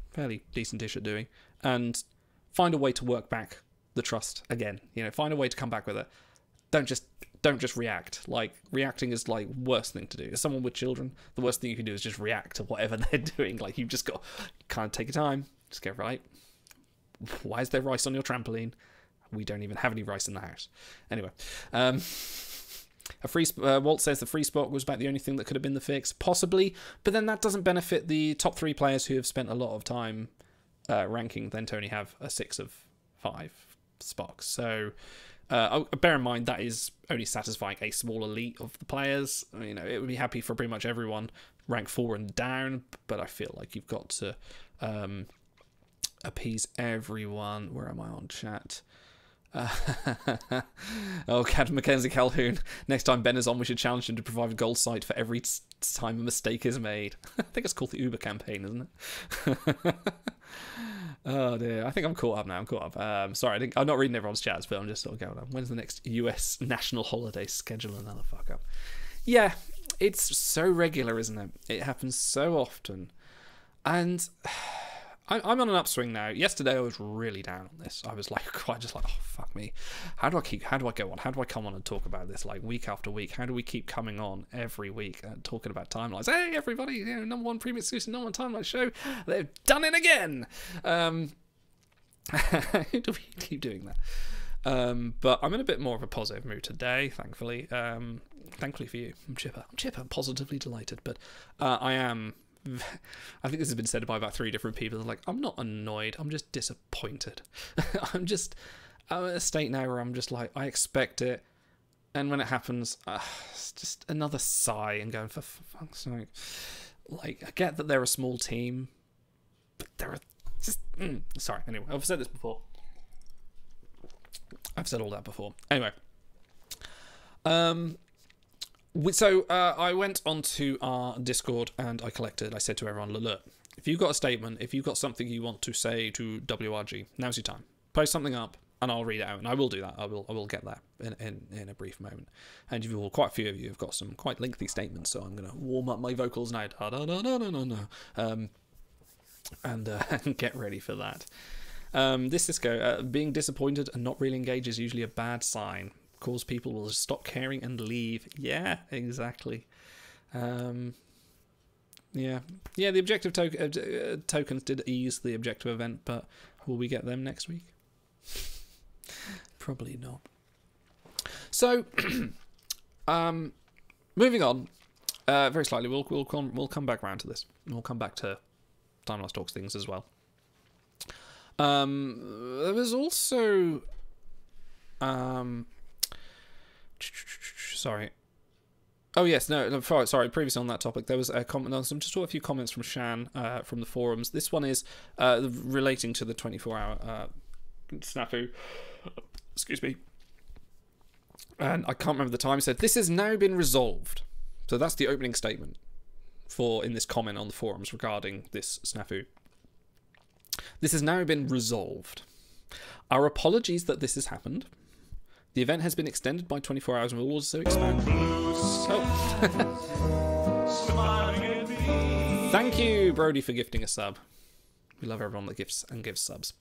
fairly decent-ish at doing, and find a way to work back the trust again. You know, find a way to come back with it. Don't just react. Like, reacting is, like, worst thing to do. As someone with children, the worst thing you can do is just react to whatever they're doing. Like, you've just got kind of take your time, just get right. Why is there rice on your trampoline? We don't even have any rice in the house. Anyway, Walt says the free spot was about the only thing that could have been the fix. Possibly, but then that doesn't benefit the top 3 players who have spent a lot of time ranking, then to only have a 6 of 5 spots. So bear in mind that is only satisfying a small elite of the players. You know, it would be happy for pretty much everyone rank 4 and down, but I feel like you've got to appease everyone. Where am I on chat? Oh, Mackenzie Calhoun. Next time Ben is on, we should challenge him to provide a gold site for every time a mistake is made. I think it's called the Uber campaign, isn't it? Oh dear, I think I'm caught up now. Sorry, I'm not reading everyone's chats, but I'm just sort of going on. When's the next US national holiday? Schedule another fuck up. Yeah, it's so regular, isn't it? It happens so often. And I'm on an upswing now. Yesterday I was really down on this. I was like, quite just like, oh fuck me. How do I go on? How do I come on and talk about this like week after week? How do we keep coming on every week and talking about timelines? Hey everybody, you know, #1 premium exclusive #1 timeline show. They've done it again. Do we keep doing that? But I'm in a bit more of a positive mood today, thankfully. Thankfully for you. I'm chipper. I'm positively delighted. But I think this has been said by about 3 different people. They're like, I'm not annoyed, I'm just disappointed. I'm at a state now where I'm just like, I expect it, and when it happens, it's just another sigh and going, for fuck's sake. Like, I get that they're a small team, but they're just... Sorry, anyway, I've said this before. I've said all that before. Anyway. So I went onto our Discord and I said to everyone, look, if you've got a statement, if you've got something you want to say to WRG, now's your time. Post something up and I'll read it out, and I will do that. I will get that in a brief moment. And quite a few of you have got some quite lengthy statements, so I'm going to warm up my vocals now. And get ready for that. This Cisco, being disappointed and not really engaged is usually a bad sign. Cause people will stop caring and leave. Yeah, exactly. The objective tokens did ease the objective event, but will we get them next week? Probably not. So, moving on, very slightly, we'll come back around to this. We'll come back to Time Lost Talks things as well. There was also sorry. Oh yes, no. Sorry. Previously on that topic, there was a comment. Just a few comments from Shan from the forums. This one is relating to the 24-hour snafu. Excuse me. And I can't remember the time. It said this has now been resolved. So that's the opening statement in this comment on the forums regarding this snafu. This has now been resolved. Our apologies that this has happened. The event has been extended by 24 hours and will also expand. Thank you, Brody, for gifting a sub. We love everyone that gifts and gives subs.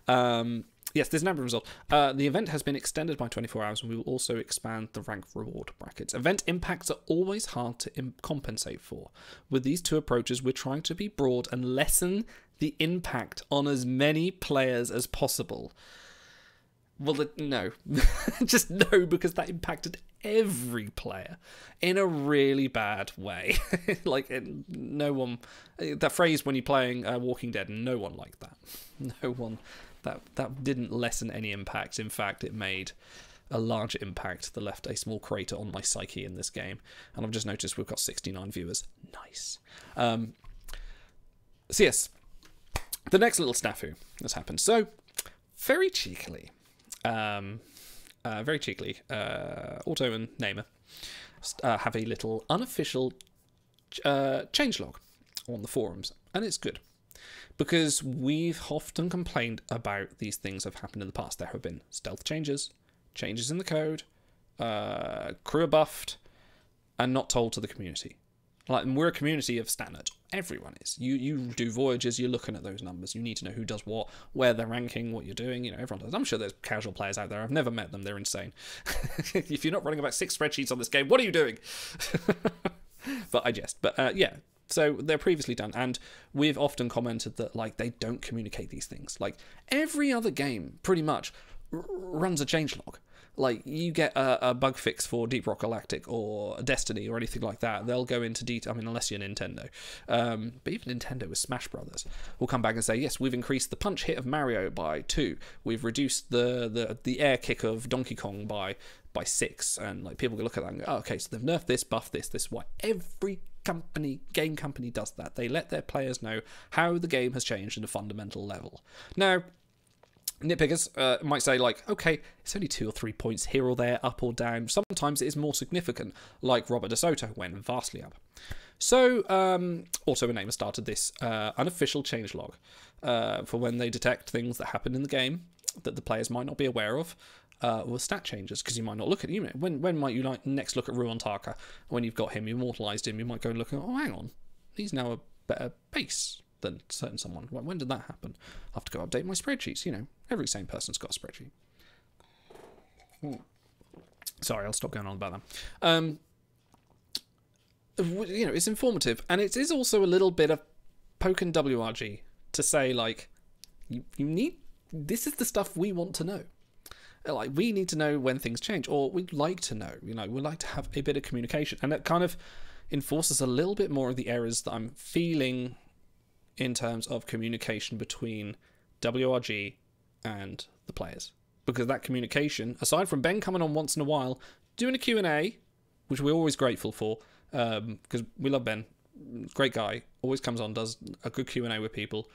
Yes, there's never a result. The event has been extended by 24 hours and we will also expand the rank reward brackets. Event impacts are always hard to compensate for. With these 2 approaches, we're trying to be broad and lessen the impact on as many players as possible. Well, no. Just no, because that impacted every player in a really bad way. Like, no one... That phrase when you're playing Walking Dead, no one liked that. No one... That didn't lessen any impact. In fact, it made a larger impact that left a small crater on my psyche in this game. And I've just noticed we've got 69 viewers. Nice. So, yes. The next little snafu has happened. So, very cheekily... Auto and Namer have a little unofficial changelog on the forums, and it's good. Because we've often complained about these things have happened in the past. There have been stealth changes, changes in the code, crew are buffed, and not told to the community. Like, and we're a community of standard. Everyone is. You do voyages, you're looking at those numbers. You need to know who does what, where they're ranking, what you're doing. You know, everyone does. I'm sure there's casual players out there. I've never met them. They're insane. If you're not running about 6 spreadsheets on this game, what are you doing? But I jest. But yeah. So they're previously done, and we've often commented that, like, they don't communicate these things. Like, every other game pretty much runs a changelog. Like, you get a bug fix for Deep Rock Galactic or Destiny or anything like that, they'll go into detail. I mean, unless you're Nintendo. But even Nintendo with Smash Brothers will come back and say, yes, we've increased the punch hit of Mario by 2. We've reduced the air kick of Donkey Kong by 6. And, like, people can look at that and go, oh, okay, so they've nerfed this, buffed this is why. Every game company does that. They let their players know how the game has changed at a fundamental level. Now, nitpickers might say, like, okay, it's only 2 or 3 points here or there, up or down. Sometimes it is more significant, like Robert DeSoto went vastly up. So, AutoRename has started this unofficial changelog for when they detect things that happen in the game that the players might not be aware of, or stat changes, because you might not look at, you know, when might you like next look at Ruon Taka? When you've got him, you immortalised him, you might go and look at, oh, hang on, he's now a better base than certain someone. When did that happen? I have to go update my spreadsheets. You know, every sane person's got a spreadsheet. Sorry, I'll stop going on about that. You know, it's informative, and it is also a little bit of poking WRG to say, like, you need, this is the stuff we want to know. Like, we need to know when things change, or we'd like to know, you know, we'd like to have a bit of communication, and it kind of enforces a little bit more of the errors that I'm feeling in terms of communication between WRG and the players. Because that communication, aside from Ben coming on once in a while, doing a Q&A, which we're always grateful for, because we love Ben, great guy, always comes on, does a good Q&A with people.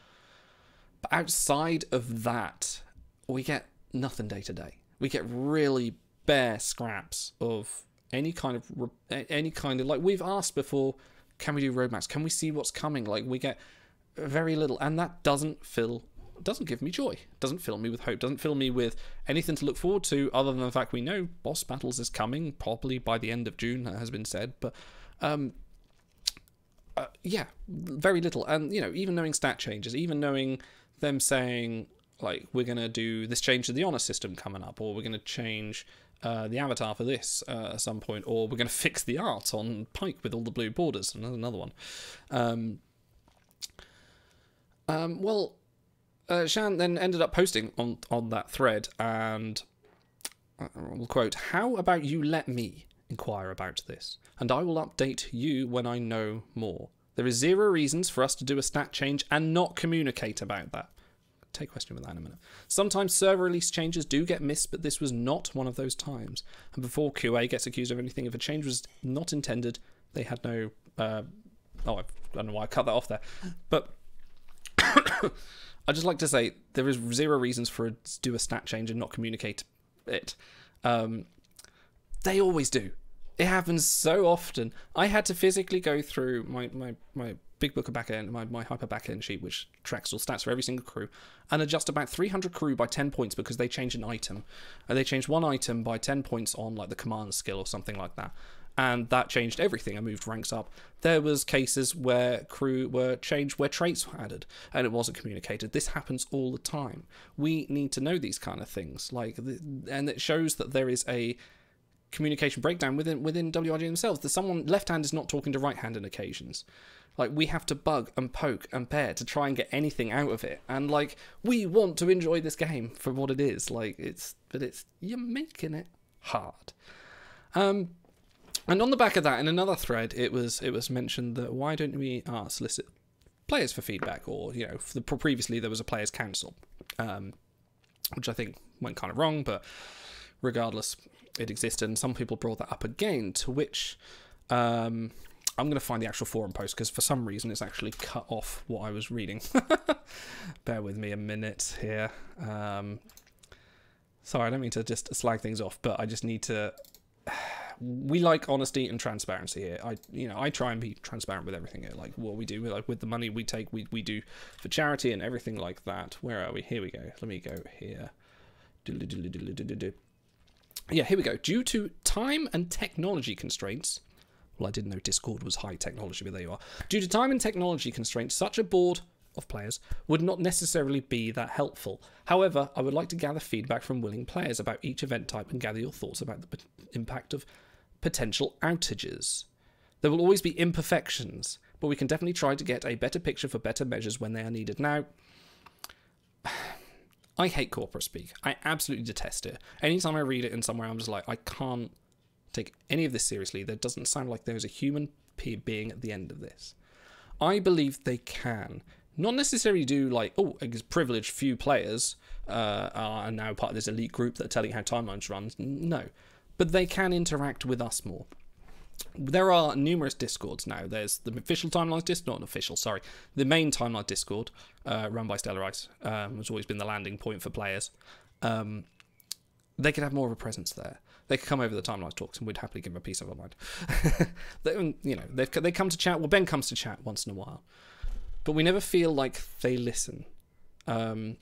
But outside of that, we get nothing day to day. We get really bare scraps of any kind of, like, we've asked before, can we do roadmaps? Can we see what's coming? Like, we get very little, and that doesn't give me joy, doesn't fill me with hope, doesn't fill me with anything to look forward to, other than the fact we know boss battles is coming probably by the end of June, that has been said. But yeah, very little. And, you know, even knowing stat changes, even knowing them saying, like, we're going to do this change to the honor system coming up, or we're going to change the avatar for this at some point, or we're going to fix the art on Pike with all the blue borders, and there's another one. Well, Shan then ended up posting on that thread, and I'll quote, "How about you let me inquire about this, and I will update you when I know more. There is 0 reasons for us to do a stat change and not communicate about that." Take question with that in a minute. "Sometimes server release changes do get missed, but this was not one of those times. And before QA gets accused of anything, if a change was not intended, they had no..." I don't know why I cut that off there. But I'd just like to say there is 0 reasons for us to do a stat change and not communicate it. They always do. It happens so often. I had to physically go through my big book of backend, my hyper backend sheet, which tracks all stats for every single crew, and adjust about 300 crew by 10 points because they changed an item. And they changed one item by 10 points on, like, the command skill or something like that. And that changed everything. I moved ranks up. There was cases where crew were changed, where traits were added, and it wasn't communicated. This happens all the time. We need to know these kind of things, and it shows that there is a communication breakdown within WRG themselves. That someone left hand is not talking to right hand on occasions. Like, we have to bug and poke and pair to try and get anything out of it. And, like, we want to enjoy this game for what it is. Like, you're making it hard. And on the back of that, in another thread, it was mentioned that why don't we solicit players for feedback, or, you know, previously there was a players' council, which I think went kind of wrong, but regardless, it existed, and some people brought that up again, to which I'm going to find the actual forum post, because for some reason it's actually cut off what I was reading. Bear with me a minute here. Sorry, I don't mean to just slag things off, but I just need to... we like honesty and transparency here. I try and be transparent with everything here, like what we do, like with the money we take, we do for charity and everything like that. Where are we? Here we go. Let me go here. Yeah, here we go. Due to time and technology constraints, well, I didn't know Discord was high technology, but there you are. Due to time and technology constraints, such a board of players would not necessarily be that helpful. However, I would like to gather feedback from willing players about each event type and gather your thoughts about the impact of potential outages. There will always be imperfections, but we can definitely try to get a better picture for better measures when they are needed. Now, I hate corporate speak. I absolutely detest it. Anytime I read it in somewhere, I'm just like, I can't take any of this seriously. There doesn't sound like there's a human being at the end of this. I believe they can. Not necessarily do like, oh, a privileged few players are now part of this elite group that are telling how timelines run. No. But they can interact with us more. There are numerous Discords now. There's the official Timelines Discord, not official, sorry. The main Timeline Discord, run by Stellar Ice, has always been the landing point for players. They could have more of a presence there. They could come over the Timelines talks and we'd happily give them a piece of our mind. They come to chat. Well, Ben comes to chat once in a while. But we never feel like they listen. Going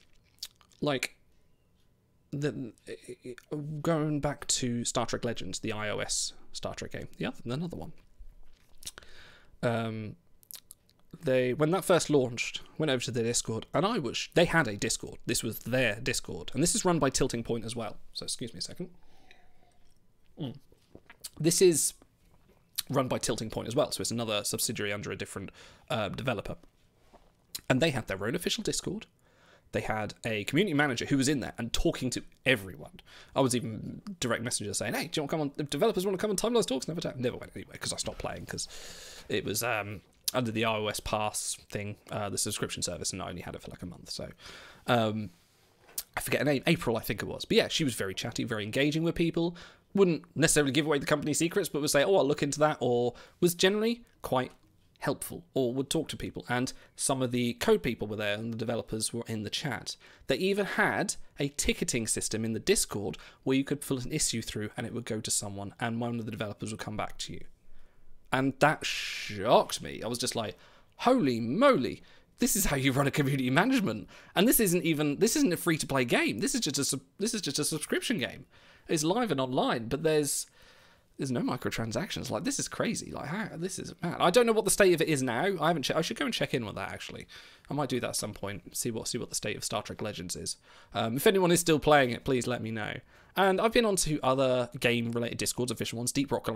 back to Star Trek Legends, the iOS Star Trek game, another one. When that first launched, went over to their Discord, and they had a Discord. This was their Discord, and this is run by Tilting Point as well. So excuse me a second. This is run by Tilting Point as well, so it's another subsidiary under a different developer. And they had their own official Discord. They had a community manager who was in there and talking to everyone. I was even direct messenger saying, hey, do you want to come on? If developers want to come on Timelines Talks, never went anywhere because I stopped playing because it was under the iOS Pass thing, the subscription service, and I only had it for like a month. So I forget her name, April, I think it was. But yeah, she was very chatty, very engaging with people. Wouldn't necessarily give away the company secrets, but would say, oh, I'll look into that, or was generally quite helpful, or would talk to people. And some of the code people were there and the developers were in the chat. They even had a ticketing system in the Discord where you could pull an issue through and it would go to someone and one of the developers would come back to you. And that shocked me. I was just like, holy moly, this is how you run a community management. And this isn't a free-to-play game. This is just a subscription game. It's live and online, but there's no microtransactions. Like, this is crazy. Like, how? This is mad. I don't know what the state of it is now. I haven't. I should go and check in with that, actually. I might do that at some point. See what the state of Star Trek Legends is. If anyone is still playing it, please let me know. And I've been on to other game-related Discords, official ones. Deep Rock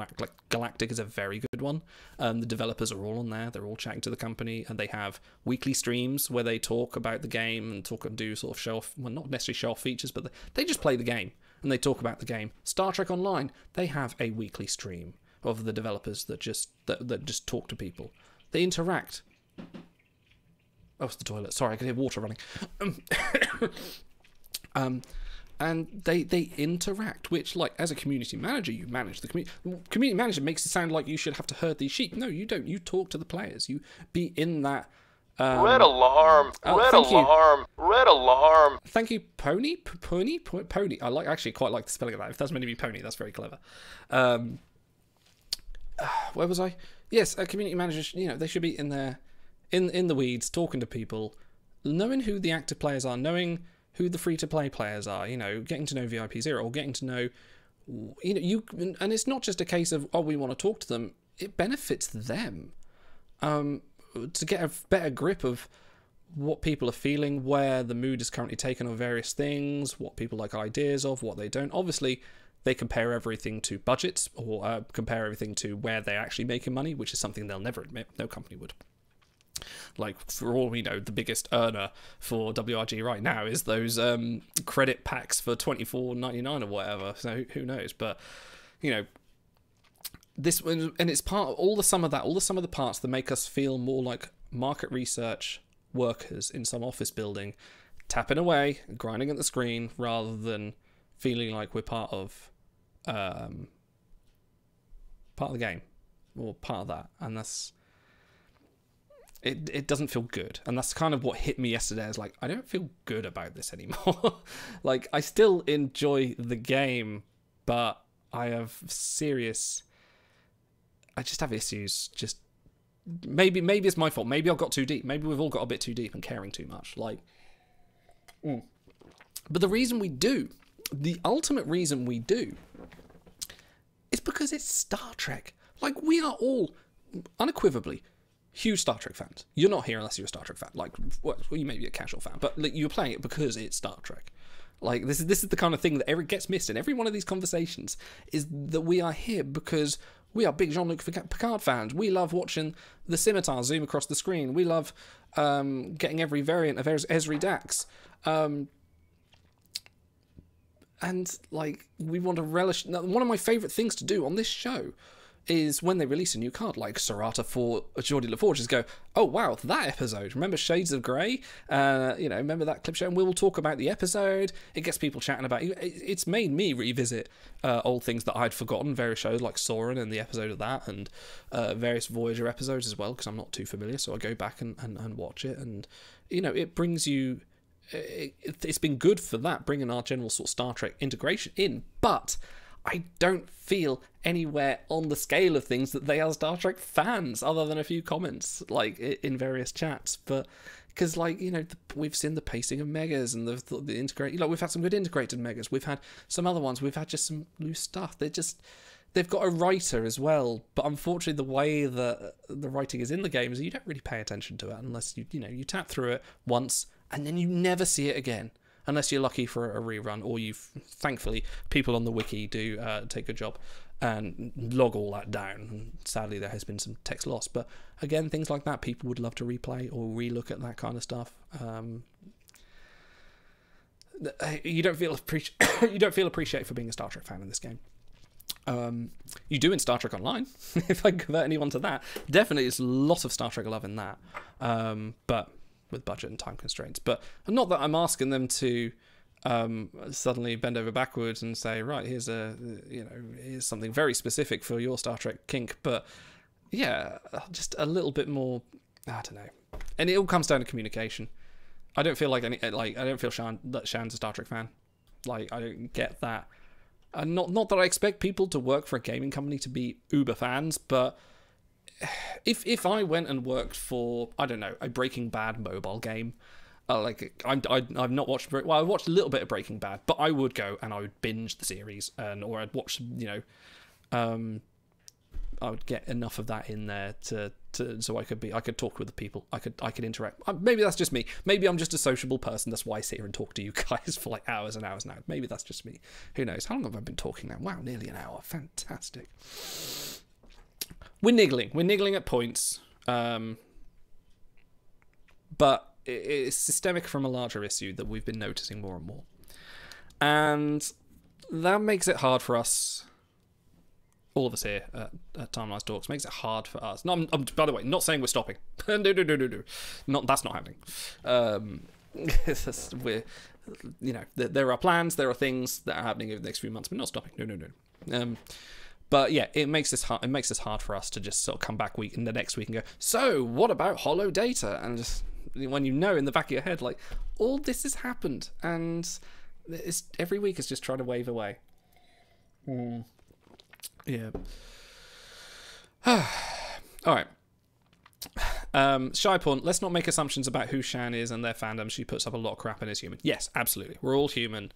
Galactic is a very good one. The developers are all on there. They're all chatting to the company, and they have weekly streams where they talk about the game and talk and do sort of show-off, well, not necessarily show-off features, but they just play the game. And they talk about the game. Star Trek Online, they have a weekly stream of the developers that just talk to people. They interact. Oh, it's the toilet. Sorry, I can hear water running. And they interact, which, like, as a community manager, you manage the community. Community manager makes it sound like you should have to herd these sheep. No, you don't. You talk to the players. You be in that. Red alarm! Red alarm! Red alarm! Thank you, Pony. Pony. I actually quite like the spelling of that. If that's meant to be Pony, that's very clever. Where was I? Yes, community managers. You know, they should be in there, in the weeds, talking to people, knowing who the active players are, knowing who the free-to-play players are. You know, getting to know VIP Zero, or getting to know. You know, and it's not just a case of, oh, we want to talk to them. It benefits them. To get a better grip of what people are feeling, where the mood is currently taken on various things, what people like ideas of, what they don't. Obviously, they compare everything to budgets, or compare everything to where they're actually making money, which is something they'll never admit. No company would. Like, for all we know, the biggest earner for WRG right now is those credit packs for $24.99 or whatever. So who knows? But, you know, this, and it's part of all the sum of the parts that make us feel more like market research workers in some office building, tapping away, grinding at the screen, rather than feeling like we're part of the game, or part of that. And that's it doesn't feel good. And that's kind of what hit me yesterday. I was like, I don't feel good about this anymore. Like, I still enjoy the game, but I have serious... I just have issues. Just maybe it's my fault. Maybe I got too deep. Maybe we've all got a bit too deep and caring too much. Like, but the reason we do, the ultimate reason we do, is because it's Star Trek. Like, we are all unequivocally huge Star Trek fans. You're not here unless you're a Star Trek fan. Like, well, you may be a casual fan, but like, you're playing it because it's Star Trek. Like, this is the kind of thing that gets missed in every one of these conversations, is that we are here because we are big Jean-Luc Picard fans. We love watching the scimitar zoom across the screen. We love getting every variant of Ezri Dax. And, like, we want to relish... Now, one of my favourite things to do on this show is when they release a new card, like Serata for Geordie LaForge, is go, oh, wow, that episode. Remember Shades of Grey? Remember that clip show? And we'll talk about the episode. It gets people chatting about it. It's made me revisit old things that I'd forgotten, various shows like Soren and the episode of that, and various Voyager episodes as well, because I'm not too familiar, so I go back and watch it. And, it brings you... It's been good for that, bringing our general sort of Star Trek integration in, but I don't feel anywhere on the scale of things that they are Star Trek fans, other than a few comments, like, in various chats. But, because, like, we've seen the pacing of Megas and the integrate, we've had some good integrated Megas, we've had some other ones, we've had just some loose stuff. They've got a writer as well, but unfortunately the way that the writing is in the game is you don't really pay attention to it unless you tap through it once, and then you never see it again, unless you're lucky for a rerun, or thankfully, people on the wiki do take a job and log all that down. And sadly, there has been some text loss, but again, things like that, people would love to replay or relook at that kind of stuff. You don't feel appreciated for being a Star Trek fan in this game. You do in Star Trek Online, if I convert anyone to that. Definitely, it's a lot of Star Trek love in that, but with budget and time constraints. But not that I'm asking them to suddenly bend over backwards and say, right, here's something very specific for your Star Trek kink. But yeah, just a little bit more. I don't know. And it all comes down to communication. I don't feel I don't feel that Shan's a Star Trek fan. Like, I don't get that. Not that I expect people to work for a gaming company to be uber fans, but if I went and worked for, I don't know, a Breaking Bad mobile game, I've not watched, well, I watched a little bit of Breaking Bad, but I would go and I would binge the series, or I'd watch, I would get enough of that in there so I could talk with the people. I could interact. Maybe that's just me. Maybe I'm just a sociable person. That's why I sit here and talk to you guys for like hours and hours now. Maybe that's just me. Who knows? How long have I been talking now? Wow, nearly an hour. Fantastic. We're niggling at points. But it's systemic from a larger issue that we've been noticing more and more. And that makes it hard for us, all of us here at Timelines Talks, makes it hard for us. No, I'm, by the way, not saying we're stopping. No. That's not happening. There are plans, there are things that are happening over the next few months, but not stopping. No. But yeah, it makes this hard. It makes this hard for us to just sort of come back in the next week and go, so what about hollow data? And just when in the back of your head, like, all this has happened, and every week is just trying to wave away. Yeah. All right. Shy Porn, let's not make assumptions about who Shan is and their fandom. She puts up a lot of crap and is human. Yes, absolutely. We're all human.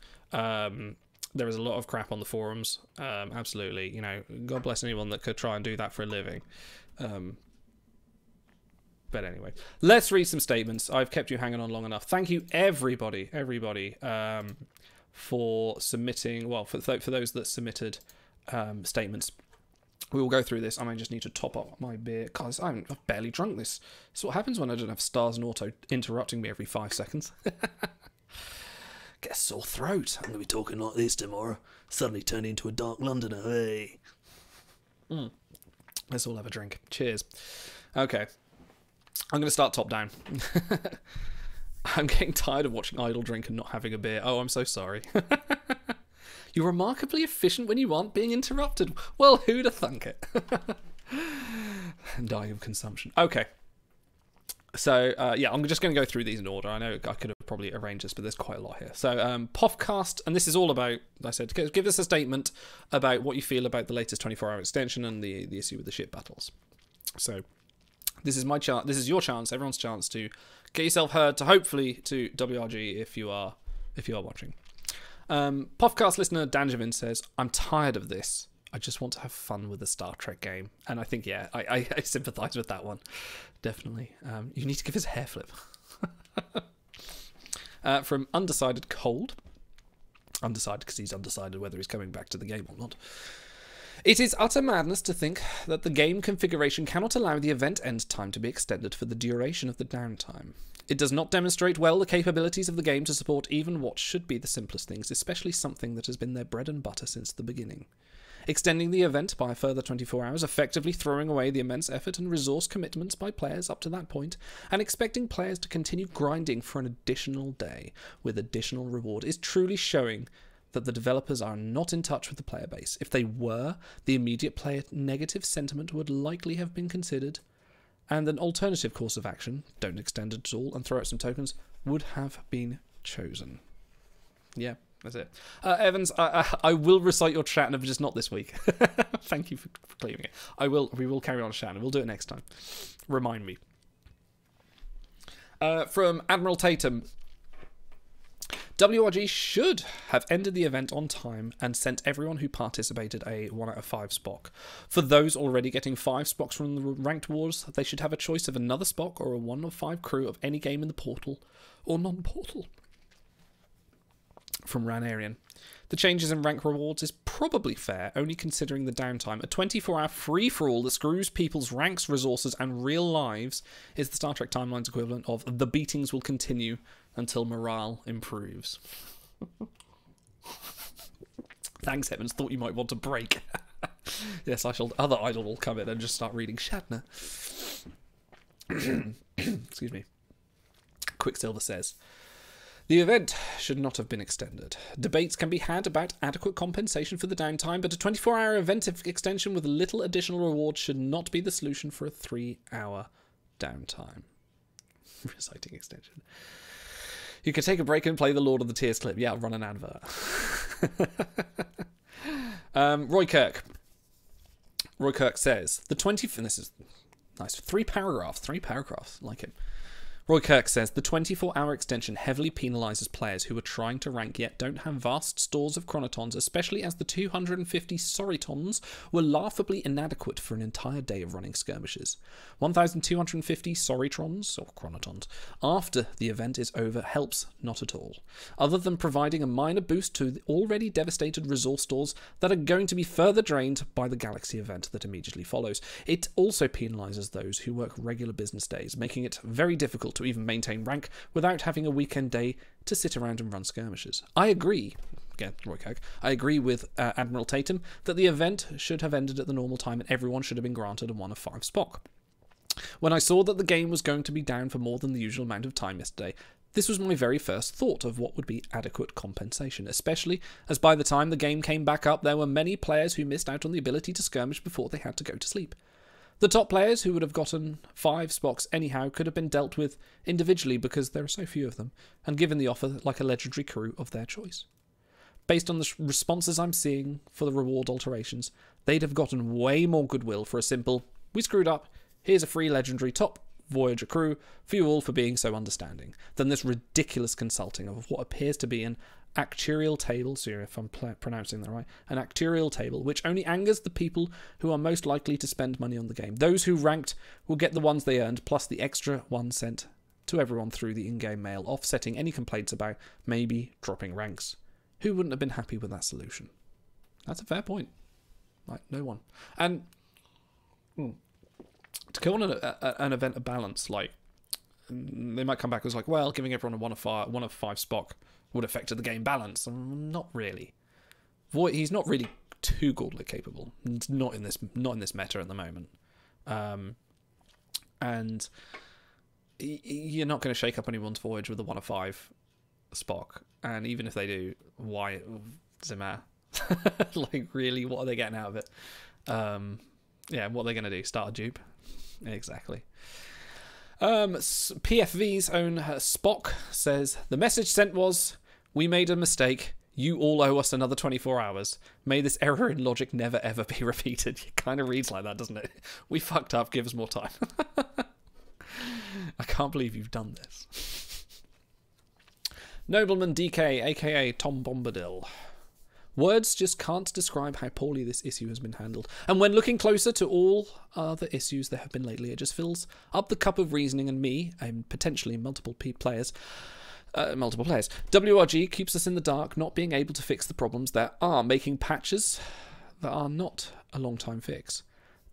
There is a lot of crap on the forums. Absolutely. God bless anyone that could try and do that for a living. But anyway, let's read some statements. I've kept you hanging on long enough. Thank you, everybody, for submitting. Well, for those that submitted statements. We will go through this. I may just need to top up my beer. God, I've barely drunk this. This is what happens when I don't have Stars and Auto interrupting me every 5 seconds. Get a sore throat. I'm going to be talking like this tomorrow. Suddenly turn into a dark Londoner. Hey. Let's all have a drink. Cheers. Okay. I'm going to start top down. I'm getting tired of watching Idle drink and not having a beer. Oh, I'm so sorry. You're remarkably efficient when you aren't being interrupted. Well, who'd have thunk it? Dying of consumption. Okay. So, yeah, I'm just going to go through these in order. I know I could have probably arranged this, but there's quite a lot here. So, Pofcast, and this is all about, I said, give us a statement about what you feel about the latest 24-hour extension and the issue with the ship battles. So, this is my chance. This is your chance, everyone's chance to get yourself heard, to hopefully to WRG if you are watching. Pofcast listener Danjavin says, I'm tired of this. I just want to have fun with the Star Trek game. And I think, yeah, I sympathise with that one. Definitely. You need to give us a hair flip. From Undecided Cold. Undecided because he's undecided whether he's coming back to the game or not. It is utter madness to think that the game configuration cannot allow the event end time to be extended for the duration of the downtime. It does not demonstrate well the capabilities of the game to support even what should be the simplest things, especially something that has been their bread and butter since the beginning. Extending the event by a further 24 hours, effectively throwing away the immense effort and resource commitments by players up to that point, and expecting players to continue grinding for an additional day with additional reward is truly showing that the developers are not in touch with the player base. If they were, the immediate player negative sentiment would likely have been considered, and an alternative course of action, don't extend it at all and throw out some tokens, would have been chosen. Yeah. That's it. Evans, I will recite your chat, but just not this week. Thank you for clearing it. We will carry on chatting. We'll do it next time. Remind me. From Admiral Tatum. WRG should have ended the event on time and sent everyone who participated a 1 out of 5 Spock. For those already getting 5 Spocks from the ranked wars, they should have a choice of another Spock or a 1 of 5 crew of any game in the portal or non-portal. From Ranarian. The changes in rank rewards is probably fair, only considering the downtime. A 24-hour free-for-all that screws people's ranks, resources, and real lives is the Star Trek Timeline's equivalent of the beatings will continue until morale improves. Thanks, Evans. Thought you might want to break. Yes, other idol will come in and just start reading Shatner. Excuse me. Quicksilver says, the event should not have been extended. Debates can be had about adequate compensation for the downtime, but a 24-hour event extension with little additional reward should not be the solution for a 3-hour downtime. Reciting extension. You can take a break and play the Lord of the Tears clip. Yeah, I'll run an advert. Roy Kirk. Roy Kirk says, and this is nice, 3 paragraphs, like it. Roy Kirk says, the 24-hour extension heavily penalises players who are trying to rank yet don't have vast stores of chronotons, especially as the 250 soritons were laughably inadequate for an entire day of running skirmishes. 1,250 soritrons, or chronotons, after the event is over helps not at all, other than providing a minor boost to the already devastated resource stores that are going to be further drained by the Galaxy event that immediately follows. It also penalises those who work regular business days, making it very difficult to even maintain rank without having a weekend day to sit around and run skirmishes. I agree, again, Roy Kirk, I agree with Admiral Tatum that the event should have ended at the normal time and everyone should have been granted a 1 of 5 Spock. When I saw that the game was going to be down for more than the usual amount of time yesterday, this was my very first thought of what would be adequate compensation, especially as by the time the game came back up, there were many players who missed out on the ability to skirmish before they had to go to sleep. The top players who would have gotten 5 Spocks anyhow could have been dealt with individually because there are so few of them, and given the offer like a legendary crew of their choice. Based on the responses I'm seeing for the reward alterations, they'd have gotten way more goodwill for a simple, we screwed up, here's a free legendary top Voyager crew for you all for being so understanding, than this ridiculous consulting of what appears to be an actuarial table, sorry if I'm pronouncing that right, an actuarial table, which only angers the people who are most likely to spend money on the game. Those who ranked will get the ones they earned, plus the extra 1 sent to everyone through the in-game mail, offsetting any complaints about maybe dropping ranks. Who wouldn't have been happy with that solution? That's a fair point. Like, no one. And to go on an event of balance, like, they might come back as like, well, giving everyone a 1 of 5 Spock would have affected the game balance. Not really. He's not really too gauntlet capable. It's not in this meta at the moment. And you're not going to shake up anyone's voyage with a 1 of 5 Spock. And even if they do, why does it matter? Like, really, what are they getting out of it? Yeah, what are they going to do? Start a dupe? Exactly. PFV's own Spock says, the message sent was, we made a mistake. You all owe us another 24 hours. May this error in logic never ever be repeated. It kind of reads like that, doesn't it? We fucked up. Give us more time. I can't believe you've done this. Nobleman DK, aka Tom Bombadil. Words just can't describe how poorly this issue has been handled. And when looking closer to all other issues there have been lately, it just fills up the cup of reasoning and me, and potentially multiple players. WRG keeps us in the dark, not being able to fix the problems that are, making patches that are not a long-time fix.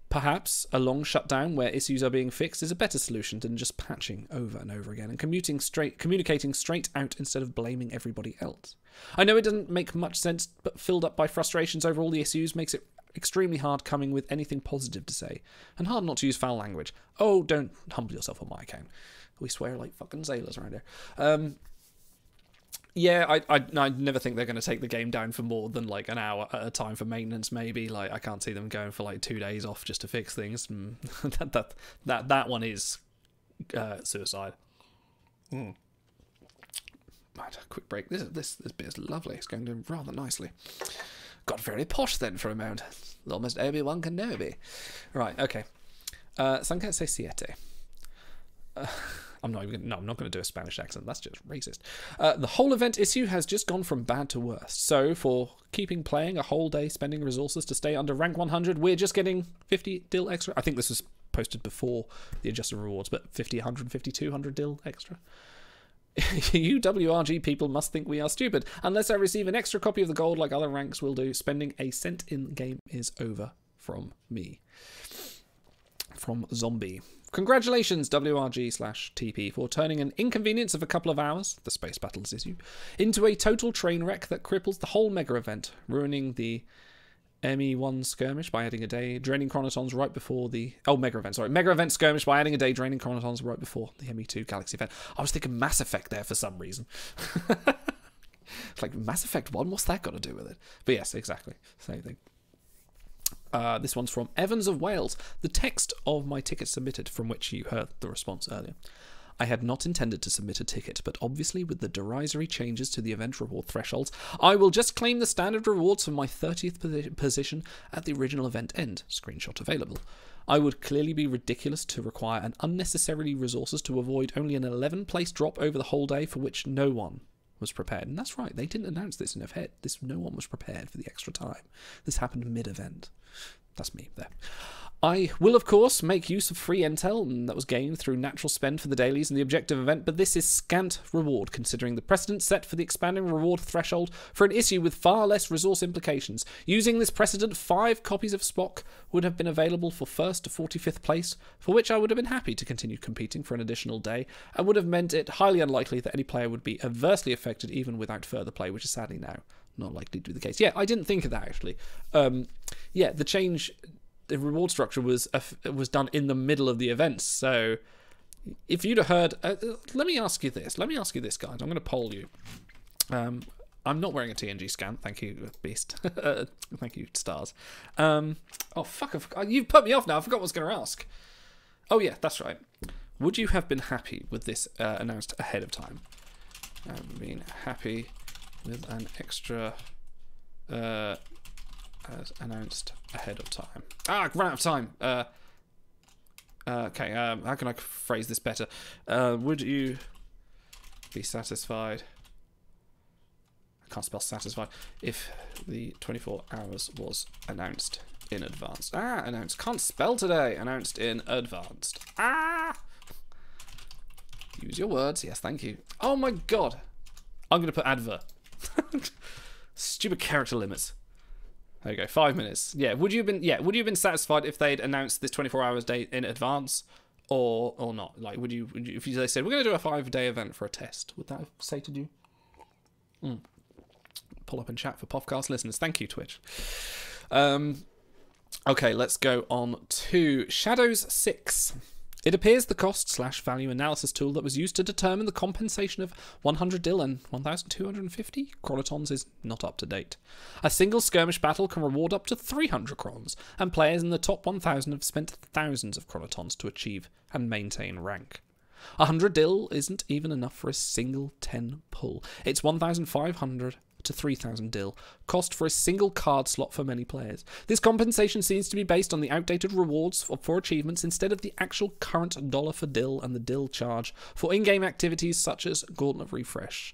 Perhaps a long shutdown where issues are being fixed is a better solution than just patching over and over again and communicating straight out instead of blaming everybody else. I know it doesn't make much sense, but filled up by frustrations over all the issues makes it extremely hard coming with anything positive to say, and hard not to use foul language. Oh, don't humble yourself on my account. We swear like fucking sailors around here. Yeah, I never think they're going to take the game down for more than like an hour at a time for maintenance. Maybe like I can't see them going for like 2 days off just to fix things. that one is suicide. Right, a quick break. This bit is lovely. It's going down rather nicely. Got very posh then for a moment. Almost Obi-Wan Kenobi. Right. Okay. Sanka se siete. I'm not going to do a Spanish accent. That's just racist. The whole event issue has just gone from bad to worst. So for keeping playing a whole day, spending resources to stay under rank 100, we're just getting 50 dil extra. I think this was posted before the adjusted rewards, but 50, 150, 200 dil extra. You WRG people must think we are stupid. Unless I receive an extra copy of the gold like other ranks will do, spending a cent in game is over from me. From Zombie. Congratulations, WRG/TP, for turning an inconvenience of a couple of hours, the Space Battles issue, into a total train wreck that cripples the whole Mega event, ruining the ME1 skirmish by adding a day, draining chronotons right before the... Oh, Mega event, sorry. Mega event skirmish by adding a day, draining chronotons right before the ME2 Galaxy event. I was thinking Mass Effect there for some reason. It's like, Mass Effect 1? What's that got to do with it? But yes, exactly. Same thing. This one's from Evans of Wales. The text of my ticket submitted, from which you heard the response earlier. I had not intended to submit a ticket, but obviously with the derisory changes to the event reward thresholds, I will just claim the standard rewards for my 30th position at the original event end. Screenshot available. I would clearly be ridiculous to require an unnecessarily resources to avoid only an 11 place drop over the whole day for which no one was prepared. And that's right, they didn't announce this in their head. No one was prepared for the extra time. This happened mid-event. That's me there. I will, of course, make use of free intel that was gained through natural spend for the dailies and the objective event, but this is scant reward considering the precedent set for the expanding reward threshold for an issue with far less resource implications. Using this precedent, 5 copies of Spock would have been available for 1st to 45th place, for which I would have been happy to continue competing for an additional day, and would have meant it highly unlikely that any player would be adversely affected even without further play, which is sadly now not likely to be the case. Yeah, I didn't think of that, actually. Yeah, the change... The reward structure was done in the middle of the events. So if you'd have heard... let me ask you this, guys. I'm going to poll you. I'm not wearing a TNG scan. Thank you, Beast. Thank you, Stars. Oh, fuck. You've put me off now. I forgot what I was going to ask. Oh, yeah, that's right. Would you have been happy with this announced ahead of time? Been happy with an extra... as announced ahead of time. I've run out of time. Okay, how can I phrase this better? Would you be satisfied? I can't spell satisfied. If the 24 hours was announced in advance. Announced. Can't spell today. Announced in advance. Use your words. Yes, thank you. Oh my god. I'm going to put adver. Stupid character limits. There you go, 5 minutes. Yeah, would you have been satisfied if they'd announced this 24 hours date in advance, or not? Like, would you if they said we're going to do a 5-day event for a test, would that have sated you? Pull up and chat for podcast listeners. Thank you, Twitch. Okay, let's go on to Shadows 6. It appears the cost/value analysis tool that was used to determine the compensation of 100 dil and 1,250 chronotons is not up to date. A single skirmish battle can reward up to 300 crons, and players in the top 1,000 have spent thousands of chronotons to achieve and maintain rank. 100 dill isn't even enough for a single 10 pull. It's 1,500 to 3,000 dill, cost for a single card slot for many players. This compensation seems to be based on the outdated rewards for achievements instead of the actual current dollar for dill and the dill charge for in-game activities such as Gauntlet Refresh.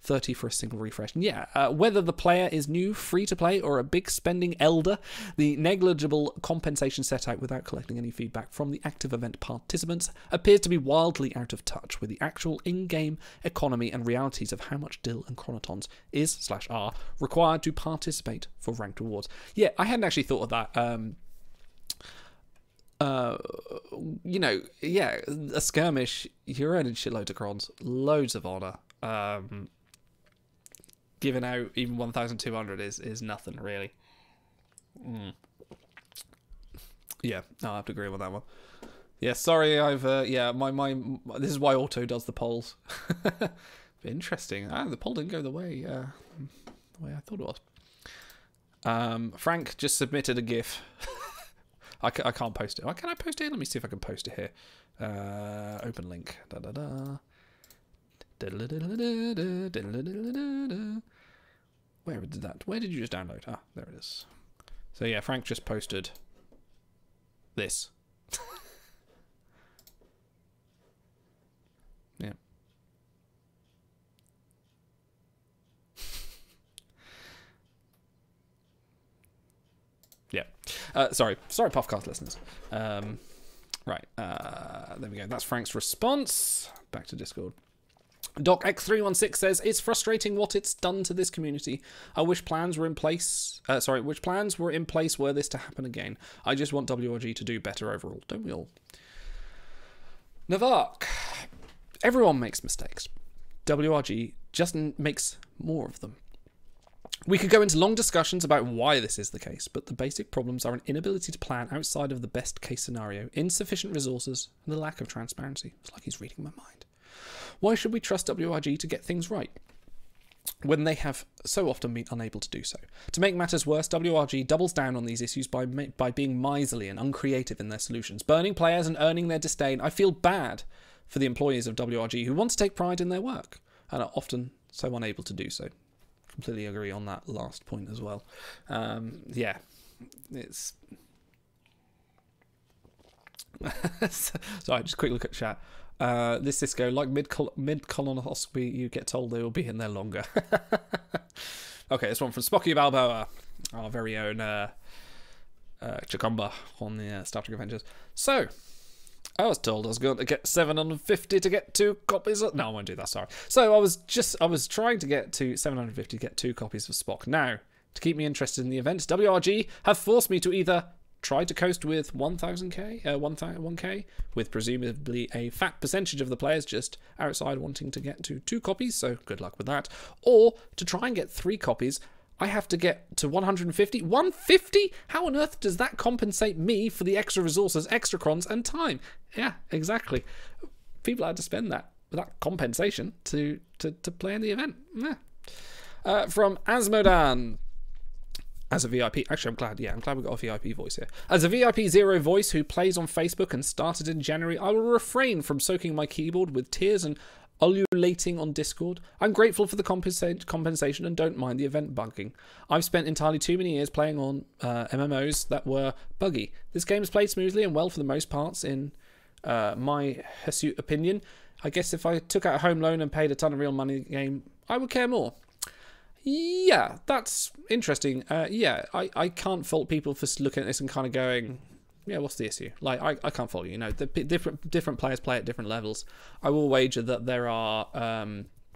30 for a single refresh. Yeah, whether the player is new, free to play, or a big spending elder, the negligible compensation set out without collecting any feedback from the active event participants appears to be wildly out of touch with the actual in-game economy and realities of how much dill and chronotons is/are required to participate for ranked rewards. Yeah, I hadn't actually thought of that. You know, yeah, a skirmish, you're earning shitloads of crons, loads of honor. Giving out even 1,200 is nothing really. Yeah, no, I have to agree with that one. Yeah, sorry, I've yeah, my this is why Auto does the polls. Interesting. The poll didn't go the way I thought it was. Frank just submitted a GIF. I can't post it. Can I post it? Let me see if I can post it here. Open link. Where did that? Where did you just download? Ah, there it is. So yeah, Frank just posted this. Yeah. Yeah. Sorry, Puffcast listeners. Right. There we go. That's Frank's response. Back to Discord. Doc X316 says, it's frustrating what it's done to this community. I wish plans were in place. Which plans were in place were this to happen again. I just want WRG to do better overall. Don't we all? Navark. Everyone makes mistakes. WRG just makes more of them. We could go into long discussions about why this is the case, but the basic problems are an inability to plan outside of the best case scenario, insufficient resources, and the lack of transparency. It's like he's reading my mind. Why should we trust WRG to get things right when they have so often been unable to do so? To make matters worse, WRG doubles down on these issues by being miserly and uncreative in their solutions, burning players and earning their disdain. I feel bad for the employees of WRG who want to take pride in their work and are often so unable to do so. Completely agree on that last point as well. Yeah, it's... Sorry, just a quick look at chat. This Cisco, like mid-colonoscopy, you get told they will be in there longer. Okay, this one from Spocky Balboa, our very own Chacumba on the Star Trek Adventures. So, I was told I was going to get 750 to get 2 copies of... No, I won't do that, sorry. So, I was trying to get to 750 to get 2 copies of Spock. Now, to keep me interested in the event, WRG have forced me to either try to coast with 1K, with presumably a fat percentage of the players just outside wanting to get to 2 copies, so good luck with that. Or, to try and get 3 copies, I have to get to 150. 150? How on earth does that compensate me for the extra resources, extra crons, and time? Yeah, exactly. People had to spend that compensation to play in the event. Yeah. From Asmodan. As a VIP, actually I'm glad we got a VIP voice here. As a VIP 0 voice who plays on Facebook and started in January, I will refrain from soaking my keyboard with tears and ululating on Discord. I'm grateful for the compensation and don't mind the event bugging. I've spent entirely too many years playing on MMOs that were buggy. This game is played smoothly and well for the most parts in my hirsute opinion. I guess if I took out a home loan and paid a ton of real money in the game, I would care more. Yeah, that's interesting. Yeah, I can't fault people for looking at this and kind of going, yeah, what's the issue? Like, I can't fault you. You know, the different players play at different levels. I will wager that there are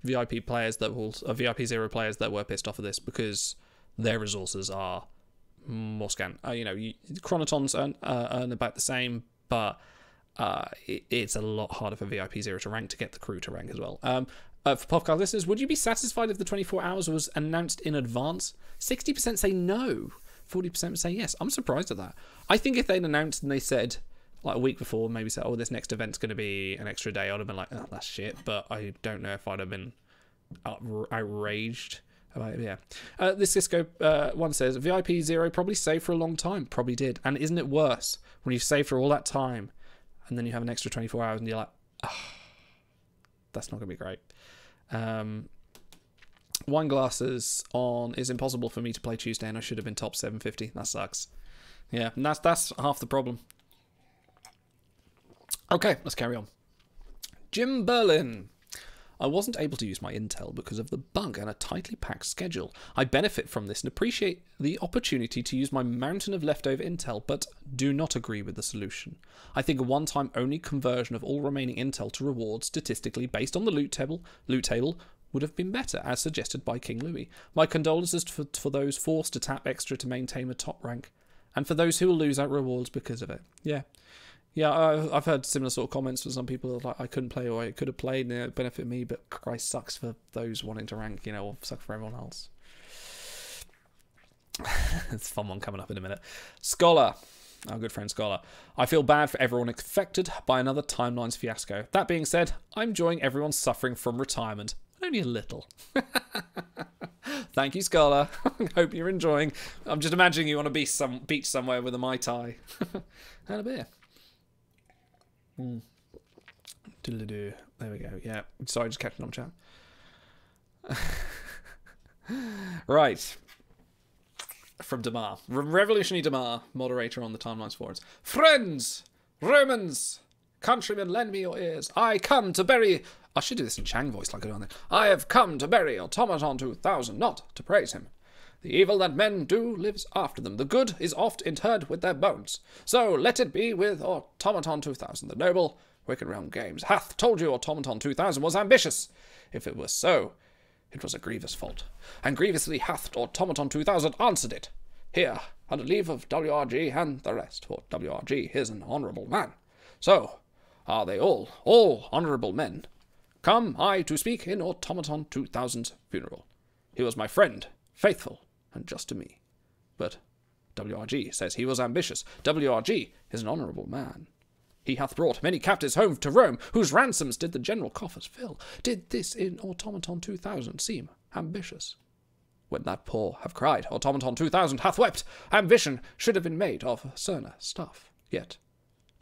VIP players VIP 0 players that were pissed off of this because their resources are more scant. You know, chronotons earn about the same, but it's a lot harder for VIP 0 to rank to get the crew to rank as well. For podcast listeners, would you be satisfied if the 24 hours was announced in advance? 60% say no, 40% say yes. I'm surprised at that. I think if they'd announced and they said, like a week before, maybe said, oh, this next event's going to be an extra day, I'd have been like, oh, that's shit. But I don't know if I'd have been outraged about it. Yeah. This Cisco one says, VIP 0 probably saved for a long time. Probably did. And isn't it worse when you've saved for all that time and then you have an extra 24 hours and you're like, oh, That's not going to be great. Wine glasses on is impossible for me to play Tuesday, and I should have been top 750. That sucks. Yeah, and that's half the problem. Okay, let's carry on. Jim Berlin. I wasn't able to use my intel because of the bug and a tightly packed schedule. I benefit from this and appreciate the opportunity to use my mountain of leftover intel, but do not agree with the solution. I think a one-time only conversion of all remaining intel to rewards statistically based on the loot table would have been better, as suggested by King Louis. My condolences for those forced to tap extra to maintain a top rank, and for those who will lose out rewards because of it. Yeah. Yeah, I've heard similar sort of comments from some people, like, I couldn't play or I could have played and it benefited me, but Christ, sucks for those wanting to rank, you know, or sucks for everyone else. It's a fun one coming up in a minute. Scholar. Our good friend Scholar. I feel bad for everyone affected by another Timelines fiasco. That being said, I'm enjoying everyone suffering from retirement. Only a little. Thank you, Scholar. Hope you're enjoying. I'm just imagining you on a beach somewhere with a Mai Tai. And a beer. There we go. Yeah. Sorry, just catching on chat. Right. From Damar. Revolutionary Damar, moderator on the Timelines forums. Friends! Romans! Countrymen, lend me your ears. I come to bury... I should do this in Chang voice like I do on there. I have come to bury Automaton 2000, not to praise him. The evil that men do lives after them. The good is oft interred with their bones. So let it be with Automaton 2000. The noble Wicked Realm Games hath told you Automaton 2000 was ambitious. If it was so, it was a grievous fault. And grievously hath Automaton 2000 answered it. Here, under leave of WRG and the rest, for WRG is an honourable man. So, are they all honourable men? Come I to speak in Automaton 2000's funeral. He was my friend, faithful, and just to me. But WRG says he was ambitious. WRG is an honourable man. He hath brought many captives home to Rome, whose ransoms did the general coffers fill. Did this in Automaton 2000 seem ambitious? When that poor have cried, Automaton 2000 hath wept. Ambition should have been made of sterner stuff. Yet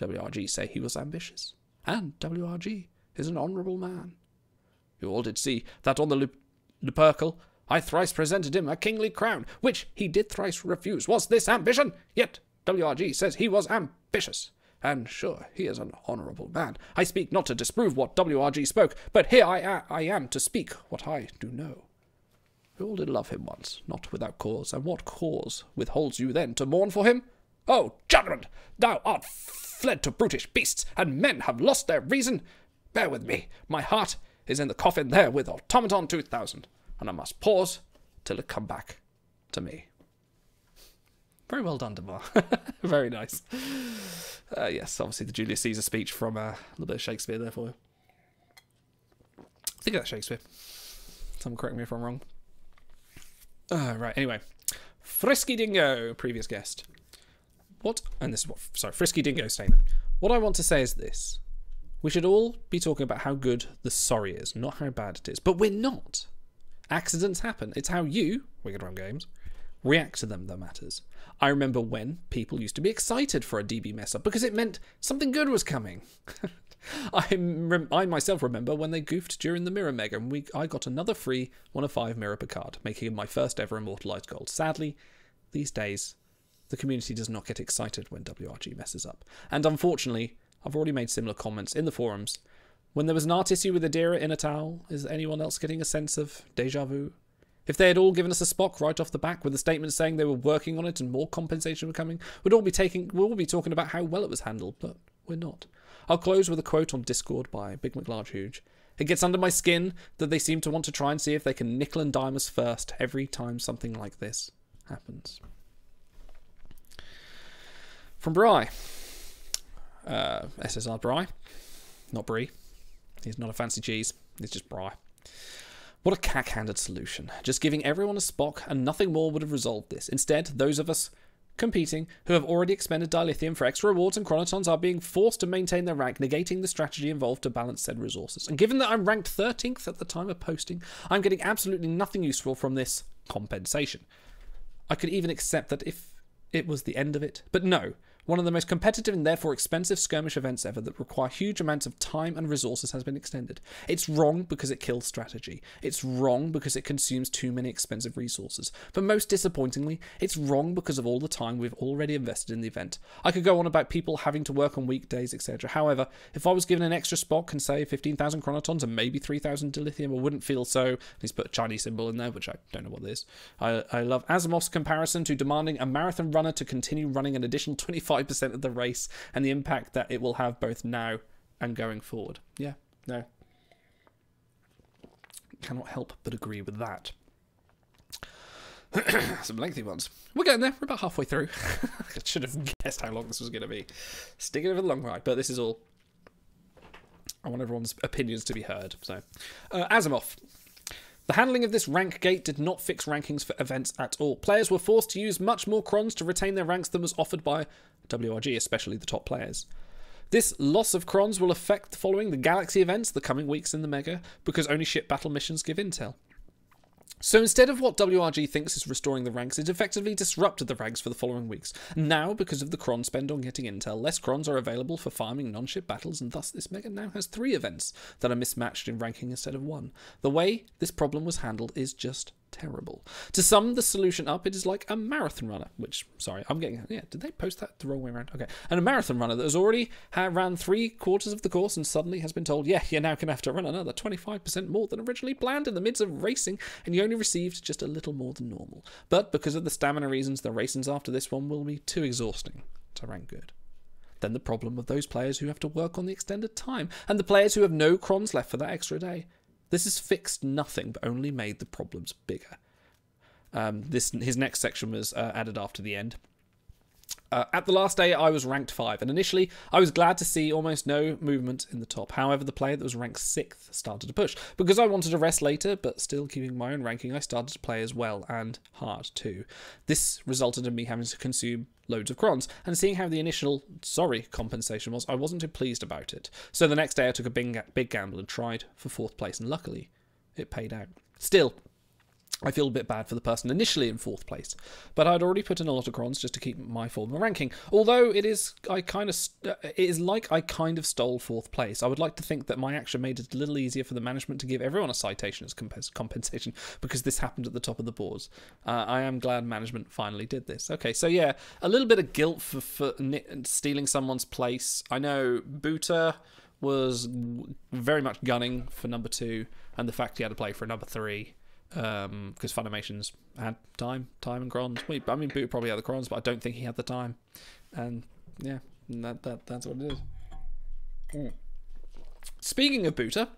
WRG say he was ambitious, and WRG is an honourable man. You all did see that on the Lupercal I thrice presented him a kingly crown, which he did thrice refuse. Was this ambition? Yet WRG says he was ambitious. And sure, he is an honourable man. I speak not to disprove what WRG spoke, but here I am to speak what I do know. We all did love him once, not without cause, and what cause withholds you then to mourn for him? Oh, judgment! Thou art fled to brutish beasts, and men have lost their reason. Bear with me, my heart is in the coffin there with Automaton 2000, and I must pause till it come back to me. Very well done, Damar. Very nice. Yes, obviously the Julius Caesar speech from a little bit of Shakespeare there for you. I think that's Shakespeare. Someone correct me if I'm wrong. Right, anyway. Frisky Dingo, previous guest. Frisky Dingo statement. What I want to say is this. We should all be talking about how good the sorry is, not how bad it is. But we're not. Accidents happen. It's how you, Wicked Realm Games, react to them that matters. I remember when people used to be excited for a DB mess up because it meant something good was coming. I myself remember when they goofed during the Mirror Mega and I got another free 1 of 5 Mirror Picard, making it my first ever Immortalized Gold. Sadly, these days, the community does not get excited when WRG messes up. And unfortunately, I've already made similar comments in the forums. When there was an art issue with Adira in a towel, is anyone else getting a sense of deja vu? If they had all given us a Spock right off the back with a statement saying they were working on it and more compensation were coming, we'd all be talking about how well it was handled, but we're not. I'll close with a quote on Discord by Big McLarge Huge. It gets under my skin that they seem to want to try and see if they can nickel and dime us first every time something like this happens. From Bry. SSR Bry. Not Brie. He's not a fancy cheese. He's just Bry. What a cack-handed solution. Just giving everyone a Spock and nothing more would have resolved this. Instead, those of us competing who have already expended dilithium for extra rewards and chronotons are being forced to maintain their rank, negating the strategy involved to balance said resources. And given that I'm ranked 13th at the time of posting, I'm getting absolutely nothing useful from this compensation. I could even accept that if it was the end of it. But no, One of the most competitive and therefore expensive skirmish events ever that require huge amounts of time and resources has been extended. It's wrong because it kills strategy. It's wrong because it consumes too many expensive resources. But most disappointingly, it's wrong because of all the time we've already invested in the event. I could go on about people having to work on weekdays, etc. However, if I was given an extra spot and say 15,000 chronotons and maybe 3,000 dilithium, I wouldn't feel so. He's put a Chinese symbol in there, which I don't know what it is. I love Asimov's comparison to demanding a marathon runner to continue running an additional 25% of the race and the impact that it will have both now and going forward. Yeah, no. Cannot help but agree with that. Some lengthy ones. We're getting there. We're about halfway through. I should have guessed how long this was going to be. Sticking over the long ride, but this is all. I want everyone's opinions to be heard. So, Asimov. The handling of this rank gate did not fix rankings for events at all. Players were forced to use much more crons to retain their ranks than was offered by WRG, especially the top players. This loss of crons will affect the following: the Galaxy events, the coming weeks in the Mega, because only ship battle missions give intel. So instead of what WRG thinks is restoring the ranks, it effectively disrupted the ranks for the following weeks. Now, because of the cron spend on getting intel, less crons are available for farming non-ship battles, and thus this Mega now has 3 events that are mismatched in ranking instead of 1. The way this problem was handled is just terrible. To sum the solution up, it is like a marathon runner, which, sorry, I'm getting, yeah, did they post that the wrong way around? Okay. And a marathon runner that has already ran 3/4 of the course and suddenly has been told, yeah, you're now going to have to run another 25% more than originally planned in the midst of racing, and you only received just a little more than normal. But because of the stamina reasons, the racings after this one will be too exhausting to rank good. Then the problem of those players who have to work on the extended time, and the players who have no crons left for that extra day. This has fixed nothing, but only made the problems bigger. His next section was added after the end. At the last day, I was ranked 5, and initially, I was glad to see almost no movement in the top. However, the player that was ranked 6th started to push. Because I wanted to rest later, but still keeping my own ranking, I started to play as well, and hard too. This resulted in me having to consume loads of crons, and seeing how the initial, compensation was, I wasn't too pleased about it. So the next day I took a big gamble and tried for 4th place, and luckily, it paid out. Still, I feel a bit bad for the person initially in 4th place, but I'd already put in a lot of crons just to keep my former ranking. Although it is like I kind of stole 4th place. I would like to think that my action made it a little easier for the management to give everyone a citation as compensation, because this happened at the top of the boards. I am glad management finally did this. Okay, so yeah, a little bit of guilt for stealing someone's place. I know Buta was very much gunning for number 2, and the fact he had to play for number 3. Because Funimation's had time and crons. I mean, Buta probably had the crons, but I don't think he had the time. And yeah, that's what it is. Speaking of Buta,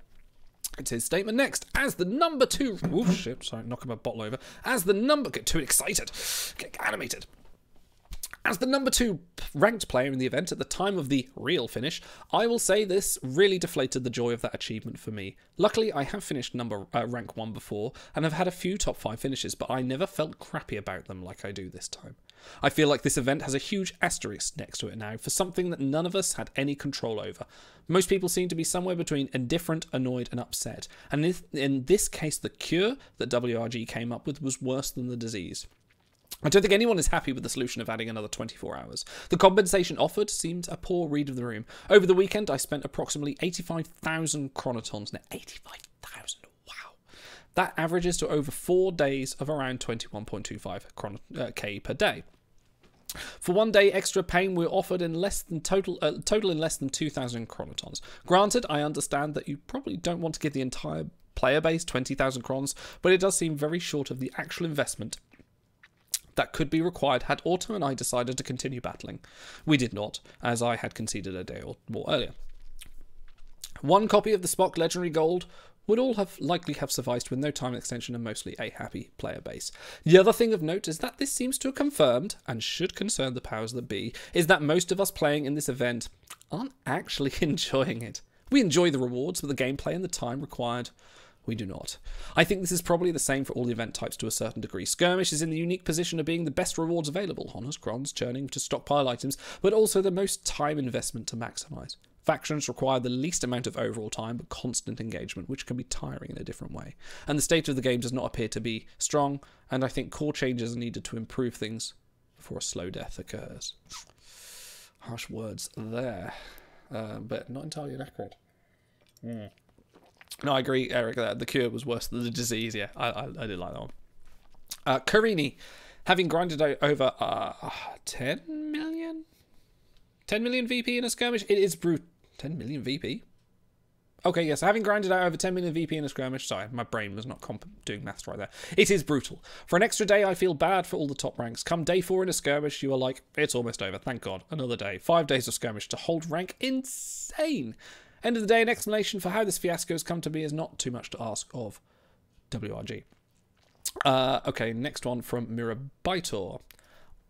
it's his statement next. As the number 2... Oh, shit, sorry, knocking my bottle over. As the number... Get too excited. Get animated. As the number 2 ranked player in the event at the time of the real finish, I will say this really deflated the joy of that achievement for me. Luckily, I have finished rank 1 before, and have had a few top 5 finishes, but I never felt crappy about them like I do this time. I feel like this event has a huge asterisk next to it now for something that none of us had any control over. Most people seem to be somewhere between indifferent, annoyed, and upset, and in this case, the cure that WRG came up with was worse than the disease. I don't think anyone is happy with the solution of adding another 24 hours. The compensation offered seemed a poor read of the room. Over the weekend, I spent approximately 85,000 chronotons. Now, 85,000, wow. That averages to over 4 days of around 21.25 K per day. For 1 day extra pain, we were offered in less than total in less than 2,000 chronotons. Granted, I understand that you probably don't want to give the entire player base 20,000 crons, but it does seem very short of the actual investment that could be required had Autumn and I decided to continue battling. We did not, as I had conceded a day or more earlier. 1 copy of the Spock Legendary Gold would all likely have sufficed with no time extension and mostly a happy player base. The other thing of note is that this seems to have confirmed, and should concern the powers that be, is that most of us playing in this event aren't actually enjoying it. We enjoy the rewards, but the gameplay and the time required, we do not. I think this is probably the same for all the event types to a certain degree. Skirmish is in the unique position of being the best rewards available, honours, crons, churning to stockpile items, but also the most time investment to maximise. Factions require the least amount of overall time, but constant engagement, which can be tiring in a different way. And the state of the game does not appear to be strong, and I think core changes are needed to improve things before a slow death occurs. Harsh words there. But not entirely inaccurate. No, I agree, Eric, that the cure was worse than the disease. Yeah, I did like that one. Karini, having grinded out over 10 million? 10 million VP in a skirmish? It is brute. 10 million VP? Okay, yes, having grinded out over 10 million VP in a skirmish. Sorry, my brain was not doing maths right there. It is brutal. For an extra day, I feel bad for all the top ranks. Come day 4 in a skirmish, you are like, it's almost over, thank God. Another day. 5 days of skirmish to hold rank. Insane. End of the day, an explanation for how this fiasco has come to be is not too much to ask of WRG. Okay, next one from Mirabaitor.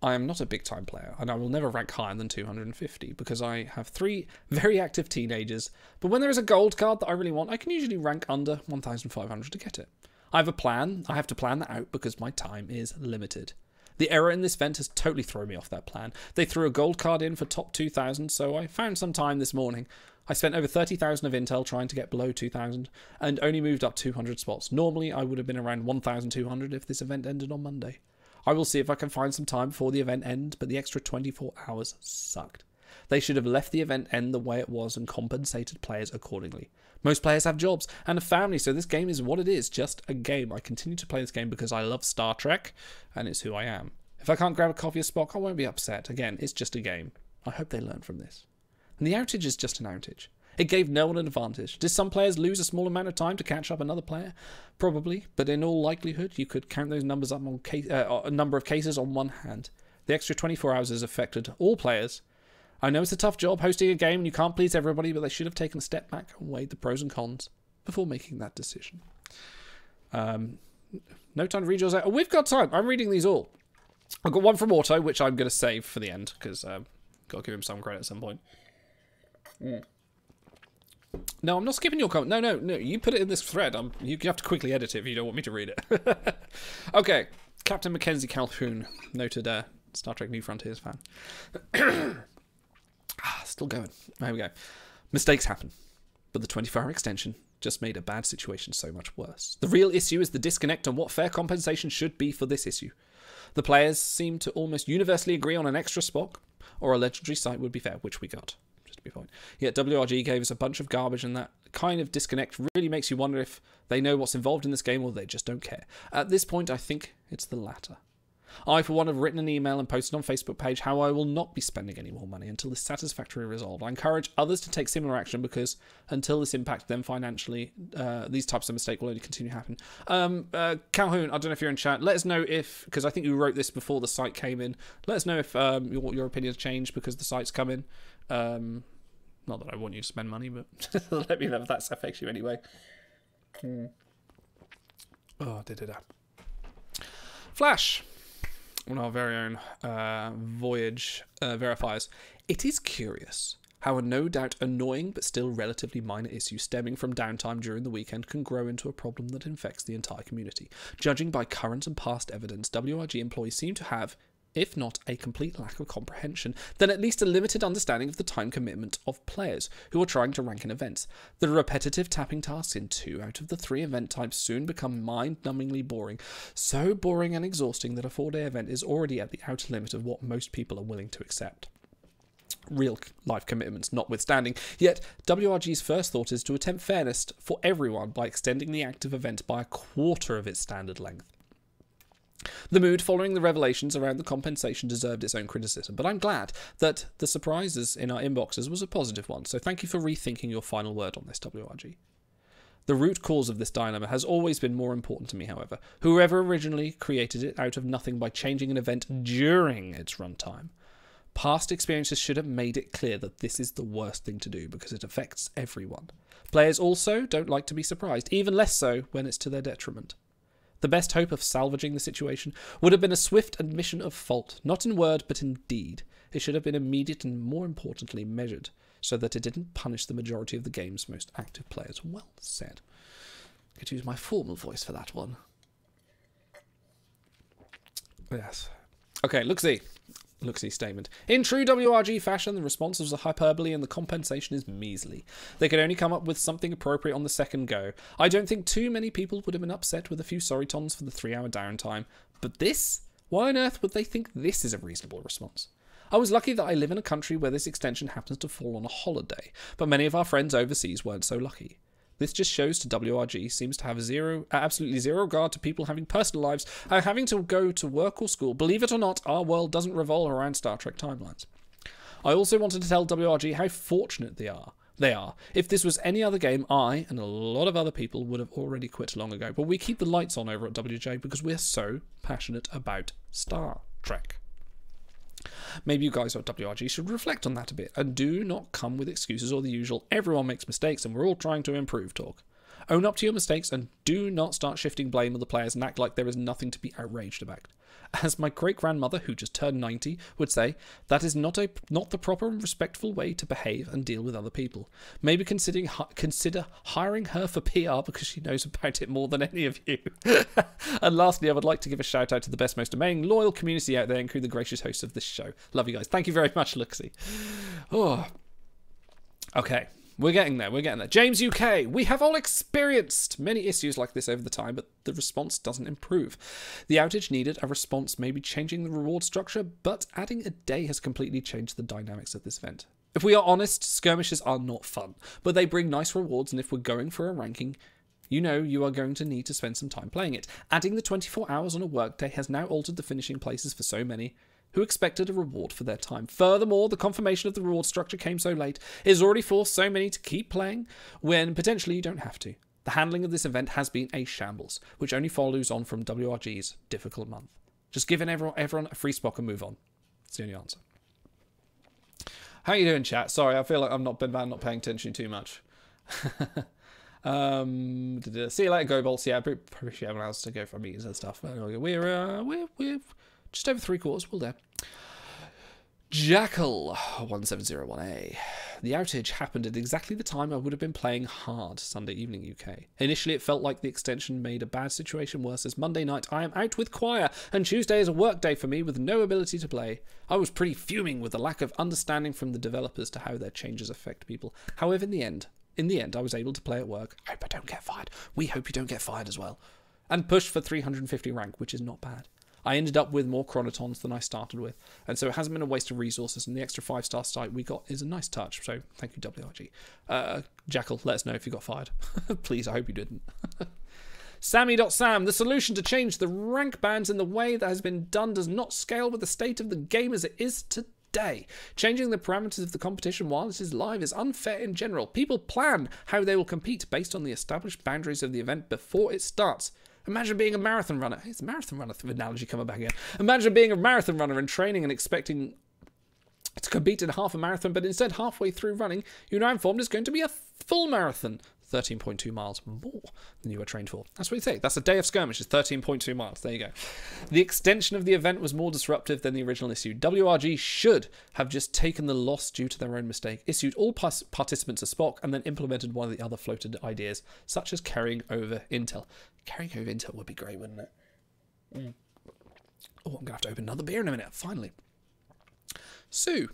I am not a big time player, and I will never rank higher than 250 because I have 3 very active teenagers, but when there is a gold card that I really want, I can usually rank under 1,500 to get it. I have a plan. I have to plan that out because my time is limited. The error in this event has totally thrown me off that plan. They threw a gold card in for top 2,000, so I found some time this morning. I spent over 30,000 of intel trying to get below 2,000 and only moved up 200 spots. Normally, I would have been around 1,200 if this event ended on Monday. I will see if I can find some time before the event ends, but the extra 24 hours sucked. They should have left the event end the way it was and compensated players accordingly. Most players have jobs and a family, so this game is what it is, just a game. I continue to play this game because I love Star Trek, and it's who I am. If I can't grab a coffee or Spock, I won't be upset. Again, it's just a game. I hope they learn from this. And the outage is just an outage. It gave no one an advantage. Did some players lose a small amount of time to catch up another player? Probably, but in all likelihood, you could count those numbers up on a number of cases on one hand. The extra 24 hours has affected all players. I know it's a tough job hosting a game and you can't please everybody, but they should have taken a step back and weighed the pros and cons before making that decision. No time to read yours out. Oh, we've got time. I'm reading these all. I've got one from Auto, which I'm going to save for the end because got to give him some credit at some point. No, I'm not skipping your comment. No. You put it in this thread. You have to quickly edit it if you don't want me to read it. Okay. Captain Mackenzie Calhoun, noted Star Trek New Frontiers fan. Still going. There we go. Mistakes happen, but the 24-hour extension just made a bad situation so much worse. The real issue is the disconnect on what fair compensation should be for this issue. The players seem to almost universally agree on an extra Spock or a legendary site would be fair, which we got. Yet WRG gave us a bunch of garbage, and that kind of disconnect really makes you wonder if they know what's involved in this game or they just don't care. At this point, I think it's the latter. I, for one, have written an email and posted on Facebook page how I will not be spending any more money until this satisfactorily resolved. I encourage others to take similar action because until this impacts them financially, these types of mistakes will only continue to happen. Calhoun, I don't know if you're in chat. Let us know if, because I think you wrote this before the site came in. Let us know if your opinions changed because the site's come in. Not that I want you to spend money, but let me know if that affects you anyway. Oh, Flash, one of our very own Voyage verifiers. It is curious how a no doubt annoying but still relatively minor issue stemming from downtime during the weekend can grow into a problem that infects the entire community. Judging by current and past evidence, WRG employees seem to have, if not a complete lack of comprehension, then at least a limited understanding of the time commitment of players who are trying to rank in events. The repetitive tapping tasks in 2 out of the 3 event types soon become mind-numbingly boring. So boring and exhausting that a 4-day event is already at the outer limit of what most people are willing to accept. Real life commitments notwithstanding, yet WRG's first thought is to attempt fairness for everyone by extending the active event by a quarter of its standard length. The mood following the revelations around the compensation deserved its own criticism, but I'm glad that the surprises in our inboxes was a positive one, so thank you for rethinking your final word on this, WRG. The root cause of this dilemma has always been more important to me, however. Whoever originally created it out of nothing by changing an event during its runtime. Past experiences should have made it clear that this is the worst thing to do because it affects everyone. Players also don't like to be surprised, even less so when it's to their detriment. The best hope of salvaging the situation would have been a swift admission of fault, not in word but in deed. It should have been immediate and, more importantly, measured, so that it didn't punish the majority of the game's most active players. Well said. I could use my formal voice for that one. Yes. Okay, look-see statement. In true WRG fashion, the response was a hyperbole and the compensation is measly. They could only come up with something appropriate on the second go. I don't think too many people would have been upset with a few sorry tons for the 3-hour downtime. But this? Why on earth would they think this is a reasonable response? I was lucky that I live in a country where this extension happens to fall on a holiday, but many of our friends overseas weren't so lucky. This just shows to WRG seems to have absolutely zero regard to people having personal lives and having to go to work or school. Believe it or not, our world doesn't revolve around Star Trek timelines. I also wanted to tell WRG how fortunate they are. If this was any other game, I, and a lot of other people, would have already quit long ago. But we keep the lights on over at WJ because we're so passionate about Star Trek. Maybe you guys at WRG should reflect on that a bit, and do not come with excuses or the usual everyone makes mistakes and we're all trying to improve talk. Own up to your mistakes and do not start shifting blame on the players and act like there is nothing to be outraged about. As my great-grandmother, who just turned 90, would say, that is not the proper and respectful way to behave and deal with other people. Maybe consider hiring her for PR because she knows about it more than any of you. And lastly, I would like to give a shout out to the best, most amazing, loyal community out there, including the gracious hosts of this show. Love you guys. Thank you very much, Luxie. Oh. Okay. We're getting there. James UK, we have all experienced many issues like this over the time, but the response doesn't improve. The outage needed a response, maybe changing the reward structure, but adding a day has completely changed the dynamics of this event. If we are honest, skirmishes are not fun, but they bring nice rewards, and if we're going for a ranking, you know you are going to need to spend some time playing it. Adding the 24 hours on a workday has now altered the finishing places for so many who expected a reward for their time. Furthermore, the confirmation of the reward structure came so late, it has already forced so many to keep playing when potentially you don't have to. The handling of this event has been a shambles, which only follows on from WRG's difficult month. Just giving everyone a free spot and move on. That's the only answer. How you doing, chat? Sorry, I feel like I've not paying attention too much. See you later, Go Bolts. Yeah, I appreciate everyone else to go for meetings and stuff. We're just over 3/4, we'll do. Jackal 1701A. The outage happened at exactly the time I would have been playing hard Sunday evening UK. Initially it felt like the extension made a bad situation worse, as Monday night I am out with choir and Tuesday is a work day for me with no ability to play. I was pretty fuming with the lack of understanding from the developers to how their changes affect people. However, in the end I was able to play at work. I hope I don't get fired. We hope you don't get fired as well. And push for 350 rank, which is not bad. I ended up with more chronotons than I started with, and so it hasn't been a waste of resources, and the extra 5-star site we got is a nice touch, so thank you, WRG. Jackal, let us know if you got fired. Please, I hope you didn't. Sammy.Sam, the solution to change the rank bands in the way that has been done does not scale with the state of the game as it is today. Changing the parameters of the competition while it is live is unfair in general. People plan how they will compete based on the established boundaries of the event before it starts. Imagine being a marathon runner. It's a marathon runner analogy coming back again. Imagine being a marathon runner and training and expecting to compete in half a marathon, but instead halfway through running, you're now informed it's going to be a full marathon. 13.2 miles more than you were trained for. That's what you say. That's a day of skirmish. It's 13.2 miles. There you go. The extension of the event was more disruptive than the original issue. WRG should have just taken the loss due to their own mistake, issued all participants a Spock, and then implemented one of the other floated ideas, such as carrying over intel. Carrying over intel would be great, wouldn't it? Oh, I'm going to have to open another beer in a minute, finally. Sue.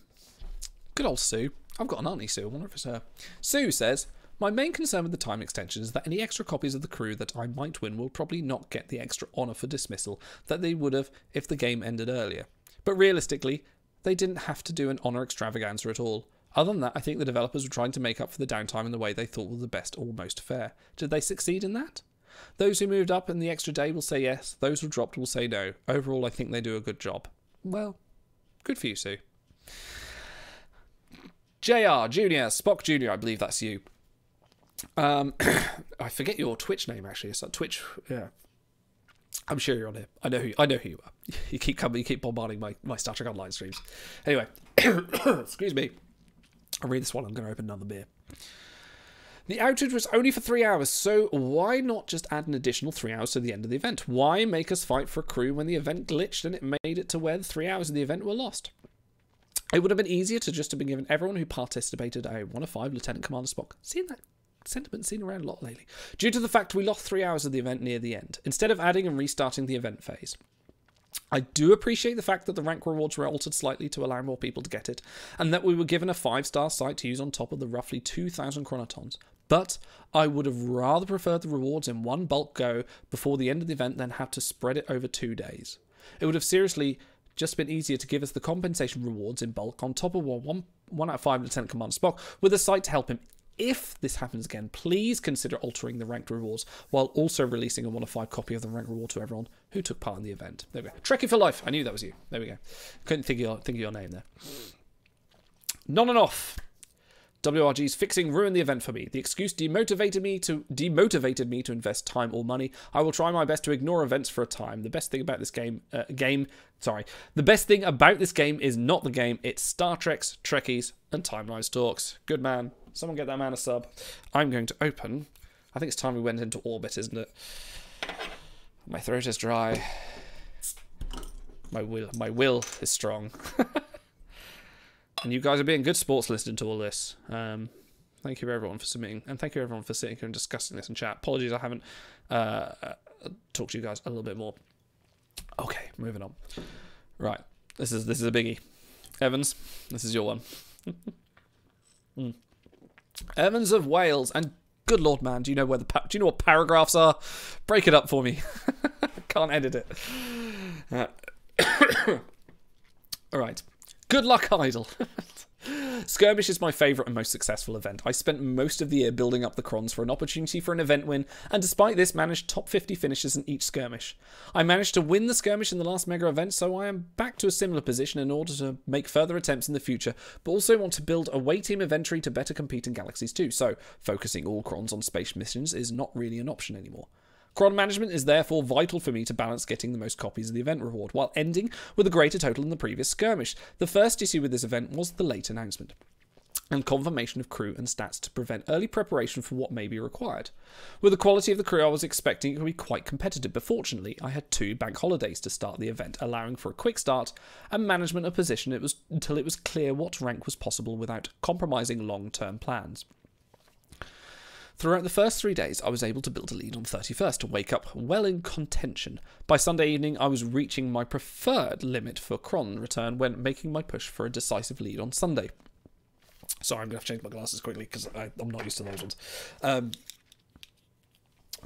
Good old Sue. I've got an auntie Sue. I wonder if it's her. Sue says, my main concern with the time extension is that any extra copies of the crew that I might win will probably not get the extra honour for dismissal that they would have if the game ended earlier. But realistically, they didn't have to do an honour extravaganza at all. Other than that, I think the developers were trying to make up for the downtime in the way they thought was the best or most fair. Did they succeed in that? Those who moved up in the extra day will say yes. Those who dropped will say no. Overall, I think they do a good job. Well, good for you, Sue. JR Junior, Spock Junior, I believe that's you. I forget your Twitch name actually. It's like Twitch. Yeah, I'm sure you're on here. I know who you are. You keep bombarding my Star Trek Online streams. Anyway, excuse me. I'll read this one. I'm going to open another beer. The outage was only for 3 hours, so why not just add an additional 3 hours to the end of the event? Why make us fight for a crew when the event glitched and it made it to where the 3 hours of the event were lost? It would have been easier to just have been given everyone who participated a 1 of 5 Lieutenant Commander Spock. Seen that sentiment seen around a lot lately. Due to the fact we lost 3 hours of the event near the end, instead of adding and restarting the event phase. I do appreciate the fact that the rank rewards were altered slightly to allow more people to get it, and that we were given a 5-star site to use on top of the roughly 2,000 chronotons. But I would have rather preferred the rewards in one bulk go before the end of the event than have to spread it over 2 days. It would have seriously just been easier to give us the compensation rewards in bulk on top of one out of 5 Lieutenant Commander Spock with a site to help him. If this happens again, please consider altering the ranked rewards while also releasing a 1 of 5 copy of the ranked reward to everyone who took part in the event. There we go. Trekkie for life. I knew that was you. There we go. Couldn't think of your name there. Non and off. WRG's fixing ruined the event for me. The excuse demotivated me to invest time or money. I will try my best to ignore events for a time. The best thing about this the best thing about this game is not the game. It's Star Trek's, Trekkies, and Timelines Talks. Good man. Someone get that man a sub. I'm going to open. I think it's time we went into orbit, isn't it? My throat is dry. My will is strong. And you guys are being good sports listening to all this. Thank you everyone for submitting, and thank you everyone for sitting here and discussing this in chat. Apologies I haven't talked to you guys a little bit more. Okay, moving on. Right, this is a biggie. Evans, this is your one. Evans of Wales, and good lord, man, do you know what paragraphs are? Break it up for me. Can't edit it. All right. Good luck, Idle. Skirmish is my favourite and most successful event. I spent most of the year building up the crons for an opportunity for an event win, and despite this managed top 50 finishes in each skirmish. I managed to win the skirmish in the last mega event, so I am back to a similar position in order to make further attempts in the future, but also want to build a away team inventory to better compete in Galaxies 2, so focusing all crons on space missions is not really an option anymore. Cron management is therefore vital for me to balance getting the most copies of the event reward, while ending with a greater total in the previous skirmish. The first issue with this event was the late announcement, and confirmation of crew and stats to prevent early preparation for what may be required. With the quality of the crew I was expecting, it could be quite competitive, but fortunately I had 2 bank holidays to start the event, allowing for a quick start and management of position until it was clear what rank was possible without compromising long-term plans. Throughout the first 3 days, I was able to build a lead on 31st to wake up well in contention. By Sunday evening, I was reaching my preferred limit for Cron return when making my push for a decisive lead on Sunday. Sorry, I'm going to have to change my glasses quickly because I'm not used to those ones. That's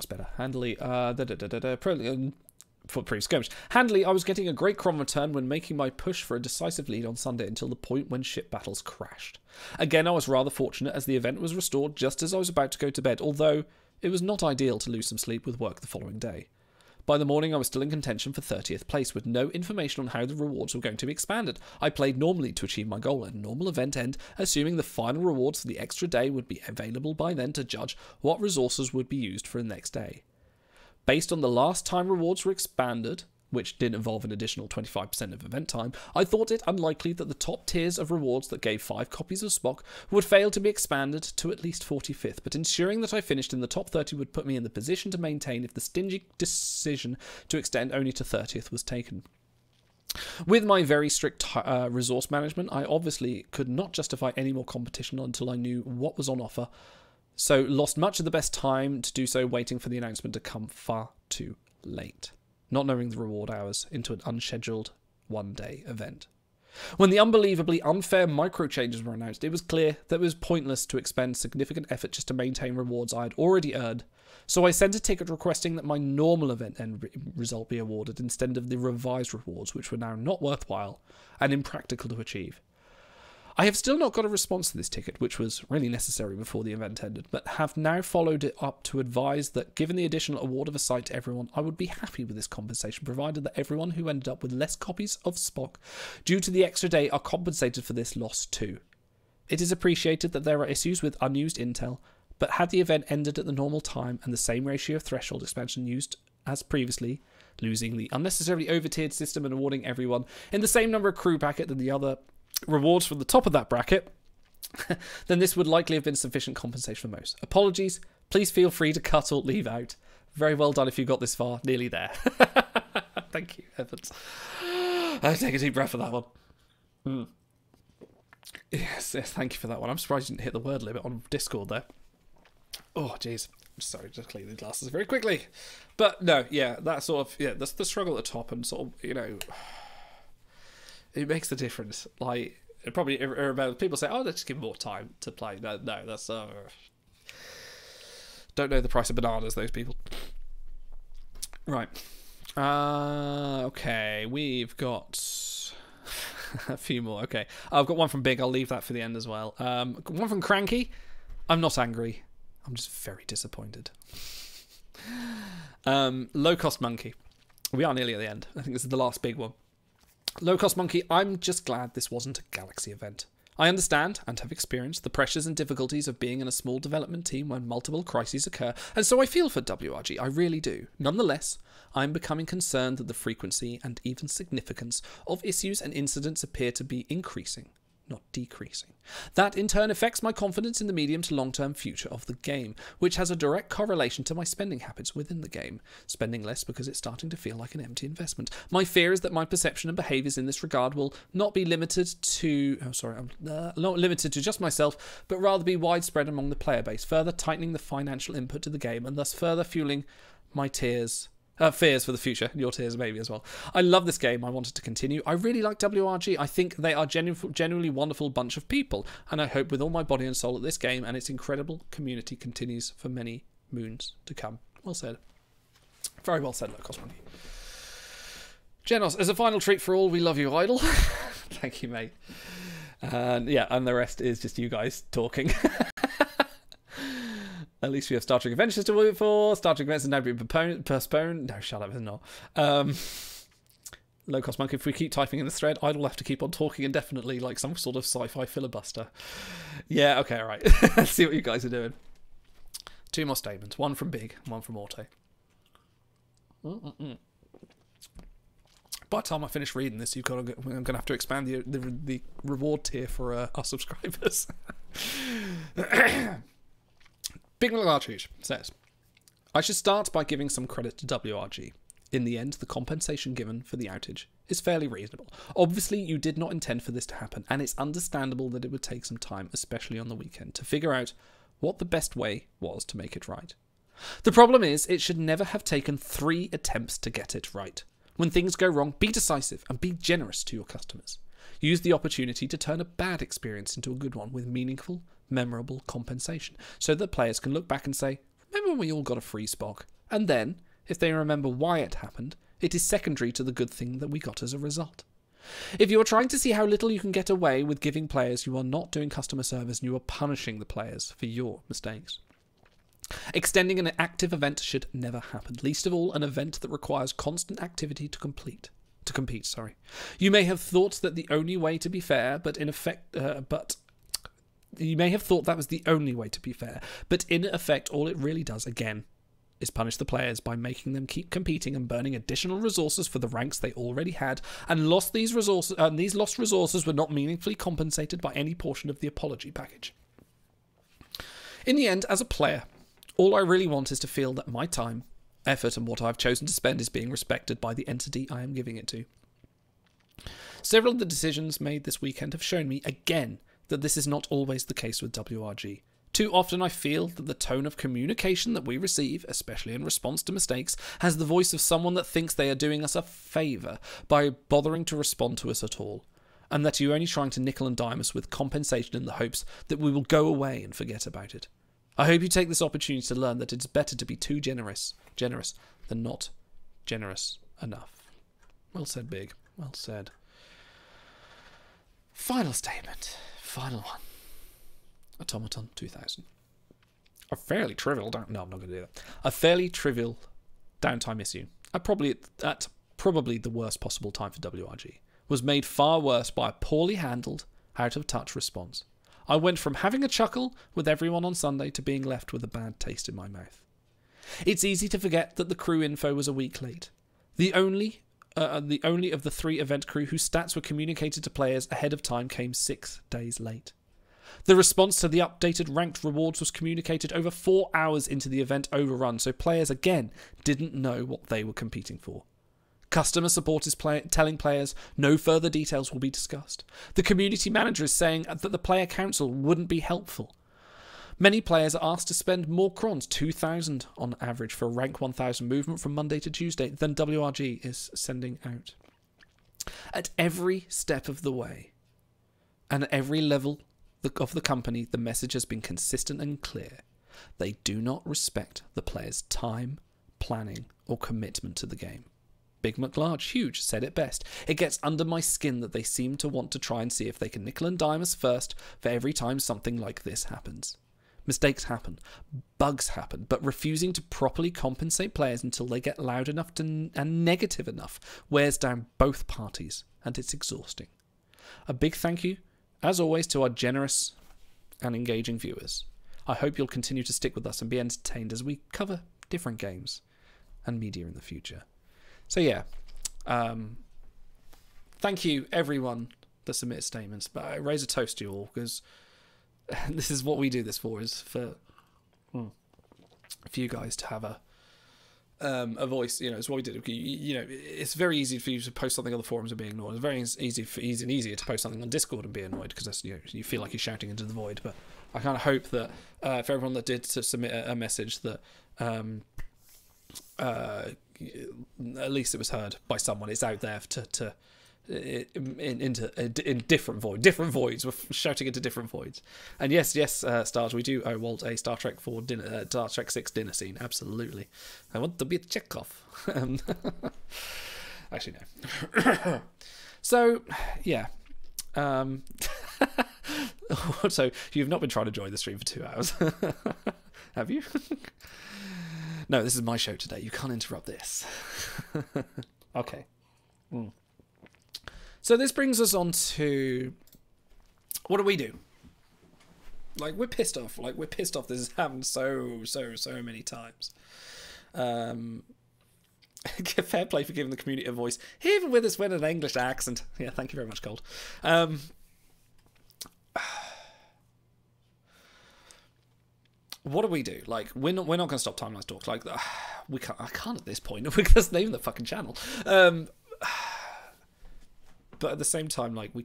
better. Handily. For pre-skirmish. Handily, I was getting a great Cron return when making my push for a decisive lead on Sunday until the point when ship battles crashed. Again, I was rather fortunate as the event was restored just as I was about to go to bed, although it was not ideal to lose some sleep with work the following day. By the morning, I was still in contention for 30th place with no information on how the rewards were going to be expanded. I played normally to achieve my goal at a normal event end, assuming the final rewards for the extra day would be available by then to judge what resources would be used for the next day. Based on the last time rewards were expanded, which did involve an additional 25% of event time, I thought it unlikely that the top tiers of rewards that gave 5 copies of Spock would fail to be expanded to at least 45th, but ensuring that I finished in the top 30 would put me in the position to maintain if the stingy decision to extend only to 30th was taken. With my very strict resource management, I obviously could not justify any more competition until I knew what was on offer, so lost much of the best time to do so waiting for the announcement to come far too late, not knowing the reward hours into an unscheduled one-day event. When the unbelievably unfair micro changes were announced, it was clear that it was pointless to expend significant effort just to maintain rewards I had already earned, so I sent a ticket requesting that my normal event end result be awarded instead of the revised rewards, which were now not worthwhile and impractical to achieve. I have still not got a response to this ticket, which was really necessary before the event ended, but have now followed it up to advise that given the additional award of a site to everyone, I would be happy with this compensation, provided that everyone who ended up with less copies of Spock due to the extra day are compensated for this loss too. It is appreciated that there are issues with unused intel, but had the event ended at the normal time and the same ratio of threshold expansion used as previously, losing the unnecessarily over-tiered system and awarding everyone in the same number of crew bracket than the other rewards from the top of that bracket, then this would likely have been sufficient compensation for most. Apologies, please feel free to cut or leave out. Very well done if you got this far, nearly there. Thank you, Evans. I take a deep breath for that one. Yes, thank you for that one. I'm surprised you didn't hit the word limit on Discord there. Oh, jeez. Sorry, just clean the glasses very quickly. But no, yeah, that sort of, yeah, that's the struggle at the top and sort of, you know, it makes the difference. Like, it probably, people say, oh, let's give them more time to play. No, that's, don't know the price of bananas, those people. Right. Okay, we've got a few more. Okay, I've got one from Big. I'll leave that for the end as well. One from Cranky. I'm not angry. I'm just very disappointed. Low Cost Monkey. We are nearly at the end. I think this is the last big one. Low Cost Monkey. I'm just glad this wasn't a Galaxy event. I understand and have experienced the pressures and difficulties of being in a small development team when multiple crises occur, and so I feel for WRG, I really do. Nonetheless, I am becoming concerned that the frequency and even significance of issues and incidents appear to be increasing, not decreasing. That in turn affects my confidence in the medium to long-term future of the game, which has a direct correlation to my spending habits within the game. Spending less because it's starting to feel like an empty investment. My fear is that my perception and behaviours in this regard will not be limited to... not limited to just myself, but rather be widespread among the player base, further tightening the financial input to the game and thus further fueling my fears for the future. Your tears maybe as well. I love this game. I want it to continue. I really like WRG. I think they are genuinely wonderful bunch of people, and I hope with all my body and soul that this game and its incredible community continues for many moons to come. Well said. Very well said, Low Cost Monkey. Genos, as a final treat for all, we love you, Idle. Thank you, mate. And the rest is just you guys talking. At least we have Star Trek Adventures to wait for. Star Trek Adventures now being postponed. No, shut up, it's not. Low Cost Monkey, if we keep typing in the thread, I'd have to keep on talking indefinitely like some sort of sci-fi filibuster. Yeah, okay, all right. Let's see what you guys are doing. Two more statements. One from Big, one from Auto. By the time I finish reading this, I'm going to have to expand the reward tier for our subscribers. Big Large says, I should start by giving some credit to WRG. In the end, the compensation given for the outage is fairly reasonable. Obviously, you did not intend for this to happen, and it's understandable that it would take some time, especially on the weekend, to figure out what the best way was to make it right. The problem is, it should never have taken 3 attempts to get it right. When things go wrong, be decisive and be generous to your customers. Use the opportunity to turn a bad experience into a good one with meaningful, memorable compensation, so that players can look back and say, remember when we all got a free Spock? And then, if they remember why it happened, it is secondary to the good thing that we got as a result. If you are trying to see how little you can get away with giving players, you are not doing customer service and you are punishing the players for your mistakes. Extending an active event should never happen, least of all an event that requires constant activity to compete. You may have thought that the only way to be fair, you may have thought that was the only way to be fair, but in effect all it really does, again, is punish the players by making them keep competing and burning additional resources for the ranks they already had, and these lost resources were not meaningfully compensated by any portion of the apology package. In the end, as a player, all I really want is to feel that my time, effort, and what I've chosen to spend is being respected by the entity I am giving it to. Several of the decisions made this weekend have shown me, again, that this is not always the case with WRG. Too often I feel that the tone of communication that we receive, especially in response to mistakes, has the voice of someone that thinks they are doing us a favour by bothering to respond to us at all, and that you're only trying to nickel and dime us with compensation in the hopes that we will go away and forget about it. I hope you take this opportunity to learn that it's better to be too generous than not generous enough. Well said, Big. Well said. Final statement. Final one. Automaton 2000. A fairly trivial no, I'm not going to do that. A fairly trivial downtime issue. At probably the worst possible time for WRG. Was made far worse by a poorly handled, out of touch response. I went from having a chuckle with everyone on Sunday to being left with a bad taste in my mouth. It's easy to forget that the crew info was a week late. The only of the 3 event crew whose stats were communicated to players ahead of time came 6 days late. The response to the updated ranked rewards was communicated over 4 hours into the event overrun, so players again didn't know what they were competing for. Customer support is telling players no further details will be discussed. The community manager is saying that the player council wouldn't be helpful. Many players are asked to spend more crons, 2,000 on average, for a rank 1,000 movement from Monday to Tuesday than WRG is sending out. At every step of the way, and at every level of the company, the message has been consistent and clear. They do not respect the players' time, planning, or commitment to the game. Big McLarge Huge said it best. It gets under my skin that they seem to want to try and see if they can nickel and dime us first for every time something like this happens. Mistakes happen, bugs happen, but refusing to properly compensate players until they get loud enough and negative enough wears down both parties, and it's exhausting. A big thank you, as always, to our generous and engaging viewers. I hope you'll continue to stick with us and be entertained as we cover different games and media in the future. So yeah, thank you everyone that submitted statements, but I raise a toast to you all, because this is what we do this for, is for you guys to have a voice. You know, it's what we did. You know, it's very easy for you to post something on the forums and be ignored. It's very easier to post something on Discord and be annoyed, because that's, you know, you feel like you're shouting into the void. But I kind of hope that for everyone that did to submit a message, that at least it was heard by someone. It's out there in different voids. We're shouting into different voids. And yes, Stars, we do owe Walt a Star Trek 4 dinner, Star Trek 6 dinner scene. Absolutely. I want to be a Chekhov. Actually, no. So, yeah. So you've not been trying to join the stream for 2 hours, have you? No, this is my show today. You can't interrupt this. Okay. So this brings us on to, what do we do? Like, we're pissed off. Like, we're pissed off. This has happened so many times. Fair play for giving the community a voice, even with us with an English accent. Yeah, thank you very much, Cold. What do we do? Like, we're not going to stop Timelines Talks. Like, we can't. I can't at this point. We can just name the fucking channel. But at the same time, like, I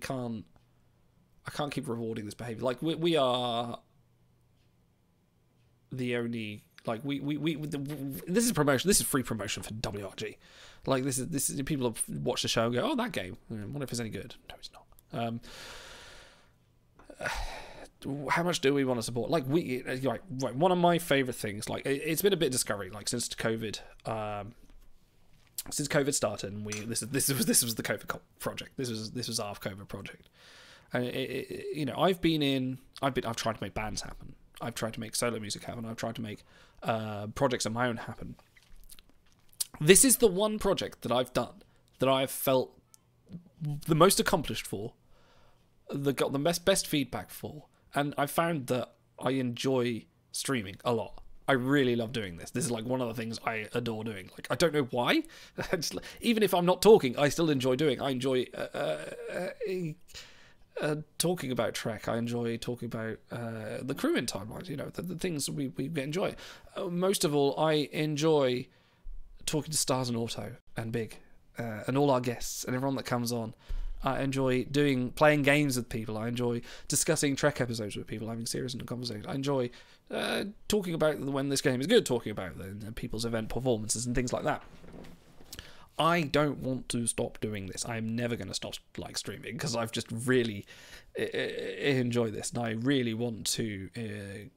can't keep rewarding this behavior. Like, we are the only, like, this is promotion. This is free promotion for WRG. Like, this is people have watched the show and go, oh, that game. I wonder if it's any good. No, it's not. How much do we want to support? Like, right, one of my favorite things, like, it's been a bit discovery, like, since COVID. Since COVID started, and this was the COVID project. This was our COVID project, and you know, I've tried to make bands happen. I've tried to make solo music happen. I've tried to make projects of my own happen. This is the one project that I've done that I've felt the most accomplished for, that got the best feedback for, and I found that I enjoy streaming a lot. I really love doing this. This is like one of the things I adore doing. Like, I don't know why. Even if I'm not talking, I still enjoy doing. I enjoy talking about Trek. I enjoy talking about the crew in Timelines. You know, the things we enjoy. Most of all, I enjoy talking to Stars and Auto and Big and all our guests and everyone that comes on. I enjoy playing games with people. I enjoy discussing Trek episodes with people, having serious conversations. I enjoy talking about when this game is good, talking about the people's event performances and things like that. I don't want to stop doing this. I'm never going to stop streaming, because I've just really enjoy this, and I really want to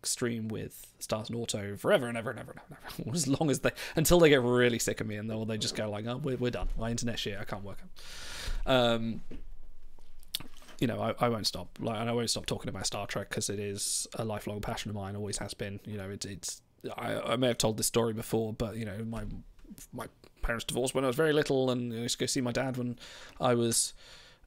stream with Stars and Auto forever and ever and ever and ever, as long as until they get really sick of me, and they just go like, oh, we're done. My internet's shit. I can't work. You know, I won't stop. And I won't stop talking about Star Trek, because it is a lifelong passion of mine. Always has been. You know, I may have told this story before, but you know, my parents divorced when I was very little, and I used to go see my dad when I was,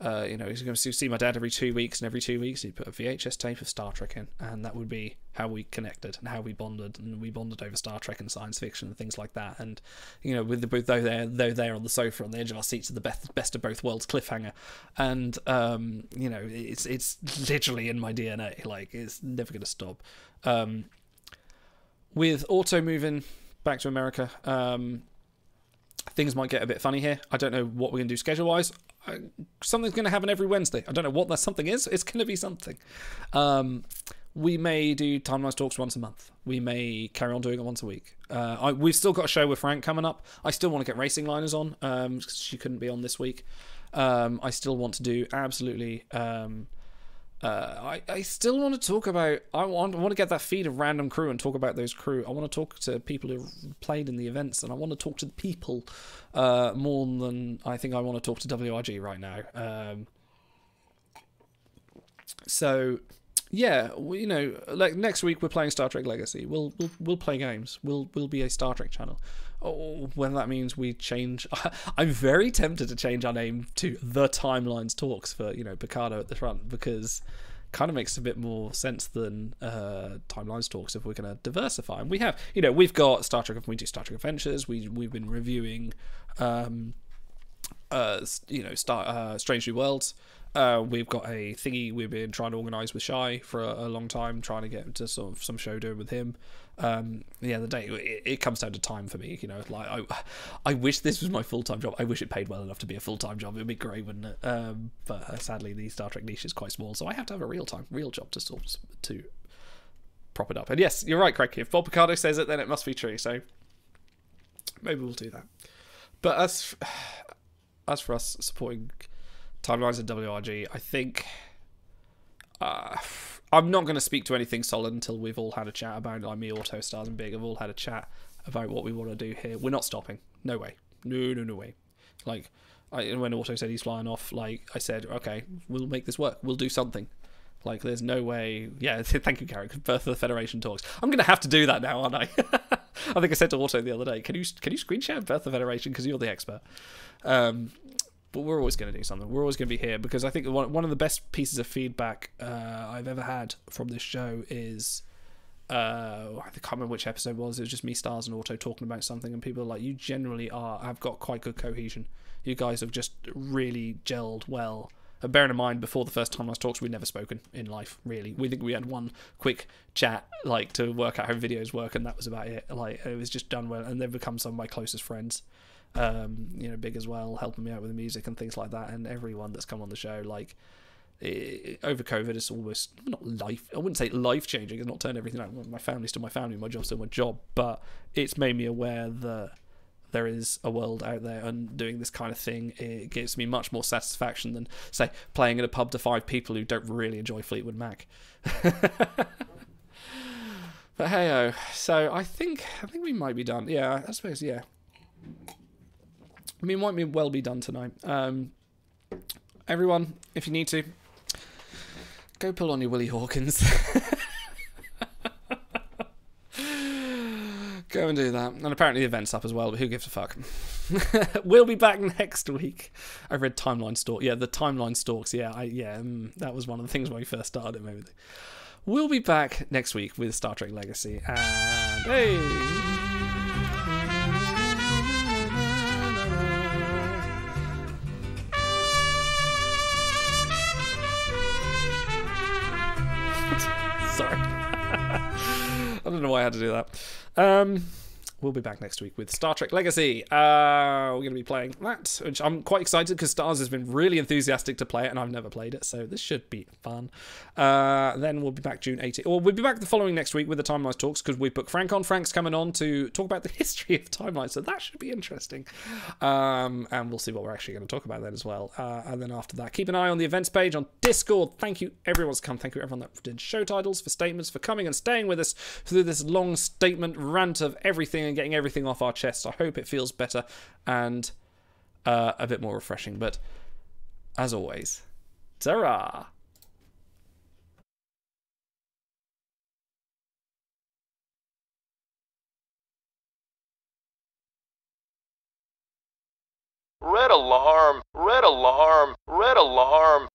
you know, I used to go see my dad every 2 weeks, and every 2 weeks he'd put a VHS tape of Star Trek in, and that would be how we connected and how we bonded, and we bonded over Star Trek and science fiction and things like that. And you know, with though they're on the sofa on the edge of our seats at the best of both worlds cliffhanger, and you know, it's literally in my DNA. Like, it's never going to stop. With Auto moving back to America, things might get a bit funny here. I don't know what we're going to do schedule-wise. Something's going to happen every Wednesday. I don't know what that something is. It's going to be something. We may do Timelines Talks once a month. We may carry on doing it once a week. We've still got a show with Frank coming up. I still want to get Racing Liners on, because she couldn't be on this week. I still want to do absolutely I still want to talk about. I want to get that feed of random crew and talk about those crew. I want to talk to people who've played in the events, and I want to talk to the people more than I think I want to talk to WRG right now. So yeah, you know, like next week we're playing Star Trek Legacy. We'll play games. We'll be a Star Trek channel. Whether that means we change, I'm very tempted to change our name to The Timelines Talks for, you know, Picardo at the front, because kind of makes a bit more sense than Timelines Talks if we're going to diversify. And we have, you know, we've got Star Trek. We do Star Trek Adventures. We've been reviewing, you know, Strange New Worlds. We've got a thingy we've been trying to organise with Shy for a long time, trying to get to sort of some show doing with him. The other day, it comes down to time for me, you know. Like I wish this was my full-time job. I wish it paid well enough to be a full-time job. It would be great, wouldn't it? But sadly, the Star Trek niche is quite small, so I have to have a real job to sort to prop it up. And yes, you're right, Craig. If Bob Picardo says it, then it must be true. So maybe we'll do that. But as for us supporting Timelines and WRG, I think I'm not going to speak to anything solid until we've all had a chat about, like me, Auto, Stars and Big have all had a chat about what we want to do here. We're not stopping. No way. No way. Like, when Auto said he's flying off, like, I said, okay, we'll make this work. We'll do something. Like, there's no way... Yeah, thank you, Garrick. Birth of the Federation talks. I'm going to have to do that now, aren't I? I think I said to Auto the other day, can you screen share Birth of the Federation, because you're the expert. But we're always going to do something. We're always going to be here, because I think one of the best pieces of feedback I've ever had from this show is... I can't remember which episode it was. It was just me, Stars, and Auto talking about something, and people are like, you generally have got quite good cohesion. You guys have just really gelled well. And bearing in mind, before the first Timelines Talks, we'd never spoken in life, really. We think we had one quick chat, like, to work out how videos work, and that was about it. Like, it was just done well, and they've become some of my closest friends. You know, Big as well, helping me out with the music and things like that, and everyone that's come on the show, like, over COVID, it's almost not life. I wouldn't say life changing. It's not turned everything out. My family's still my family, my job's still my job, but it's made me aware that there is a world out there, and doing this kind of thing, it gives me much more satisfaction than, say, playing in a pub to 5 people who don't really enjoy Fleetwood Mac. But hey-oh, so I think we might be done. Yeah, I suppose, yeah. I mean, it might well be done tonight. Everyone, if you need to, go pull on your Willie Hawkins. Go and do that. And apparently the event's up as well, but who gives a fuck? We'll be back next week. I read Timeline Stalk. Yeah, the Timeline Stalks. Yeah, that was one of the things when we first started it, maybe. We'll be back next week with Star Trek Legacy. And hey! Sorry. I don't know why I had to do that. We'll be back next week with Star Trek Legacy. We're going to be playing that, which I'm quite excited because Stars has been really enthusiastic to play it, and I've never played it, so this should be fun. Then we'll be back June 18th. Or we'll be back the following next week with the Timelines Talks, because we've booked Frank on. Frank's coming on to talk about the history of Timelines, so that should be interesting. And we'll see what we're actually going to talk about then as well. And then after that, keep an eye on the events page on Discord. Thank you, everyone's come. Thank you, everyone that did show titles, for statements, for coming and staying with us through this long statement rant of everything and getting everything off our chests. I hope it feels better and a bit more refreshing. But as always, ta-ra! Red alarm, red alarm, red alarm.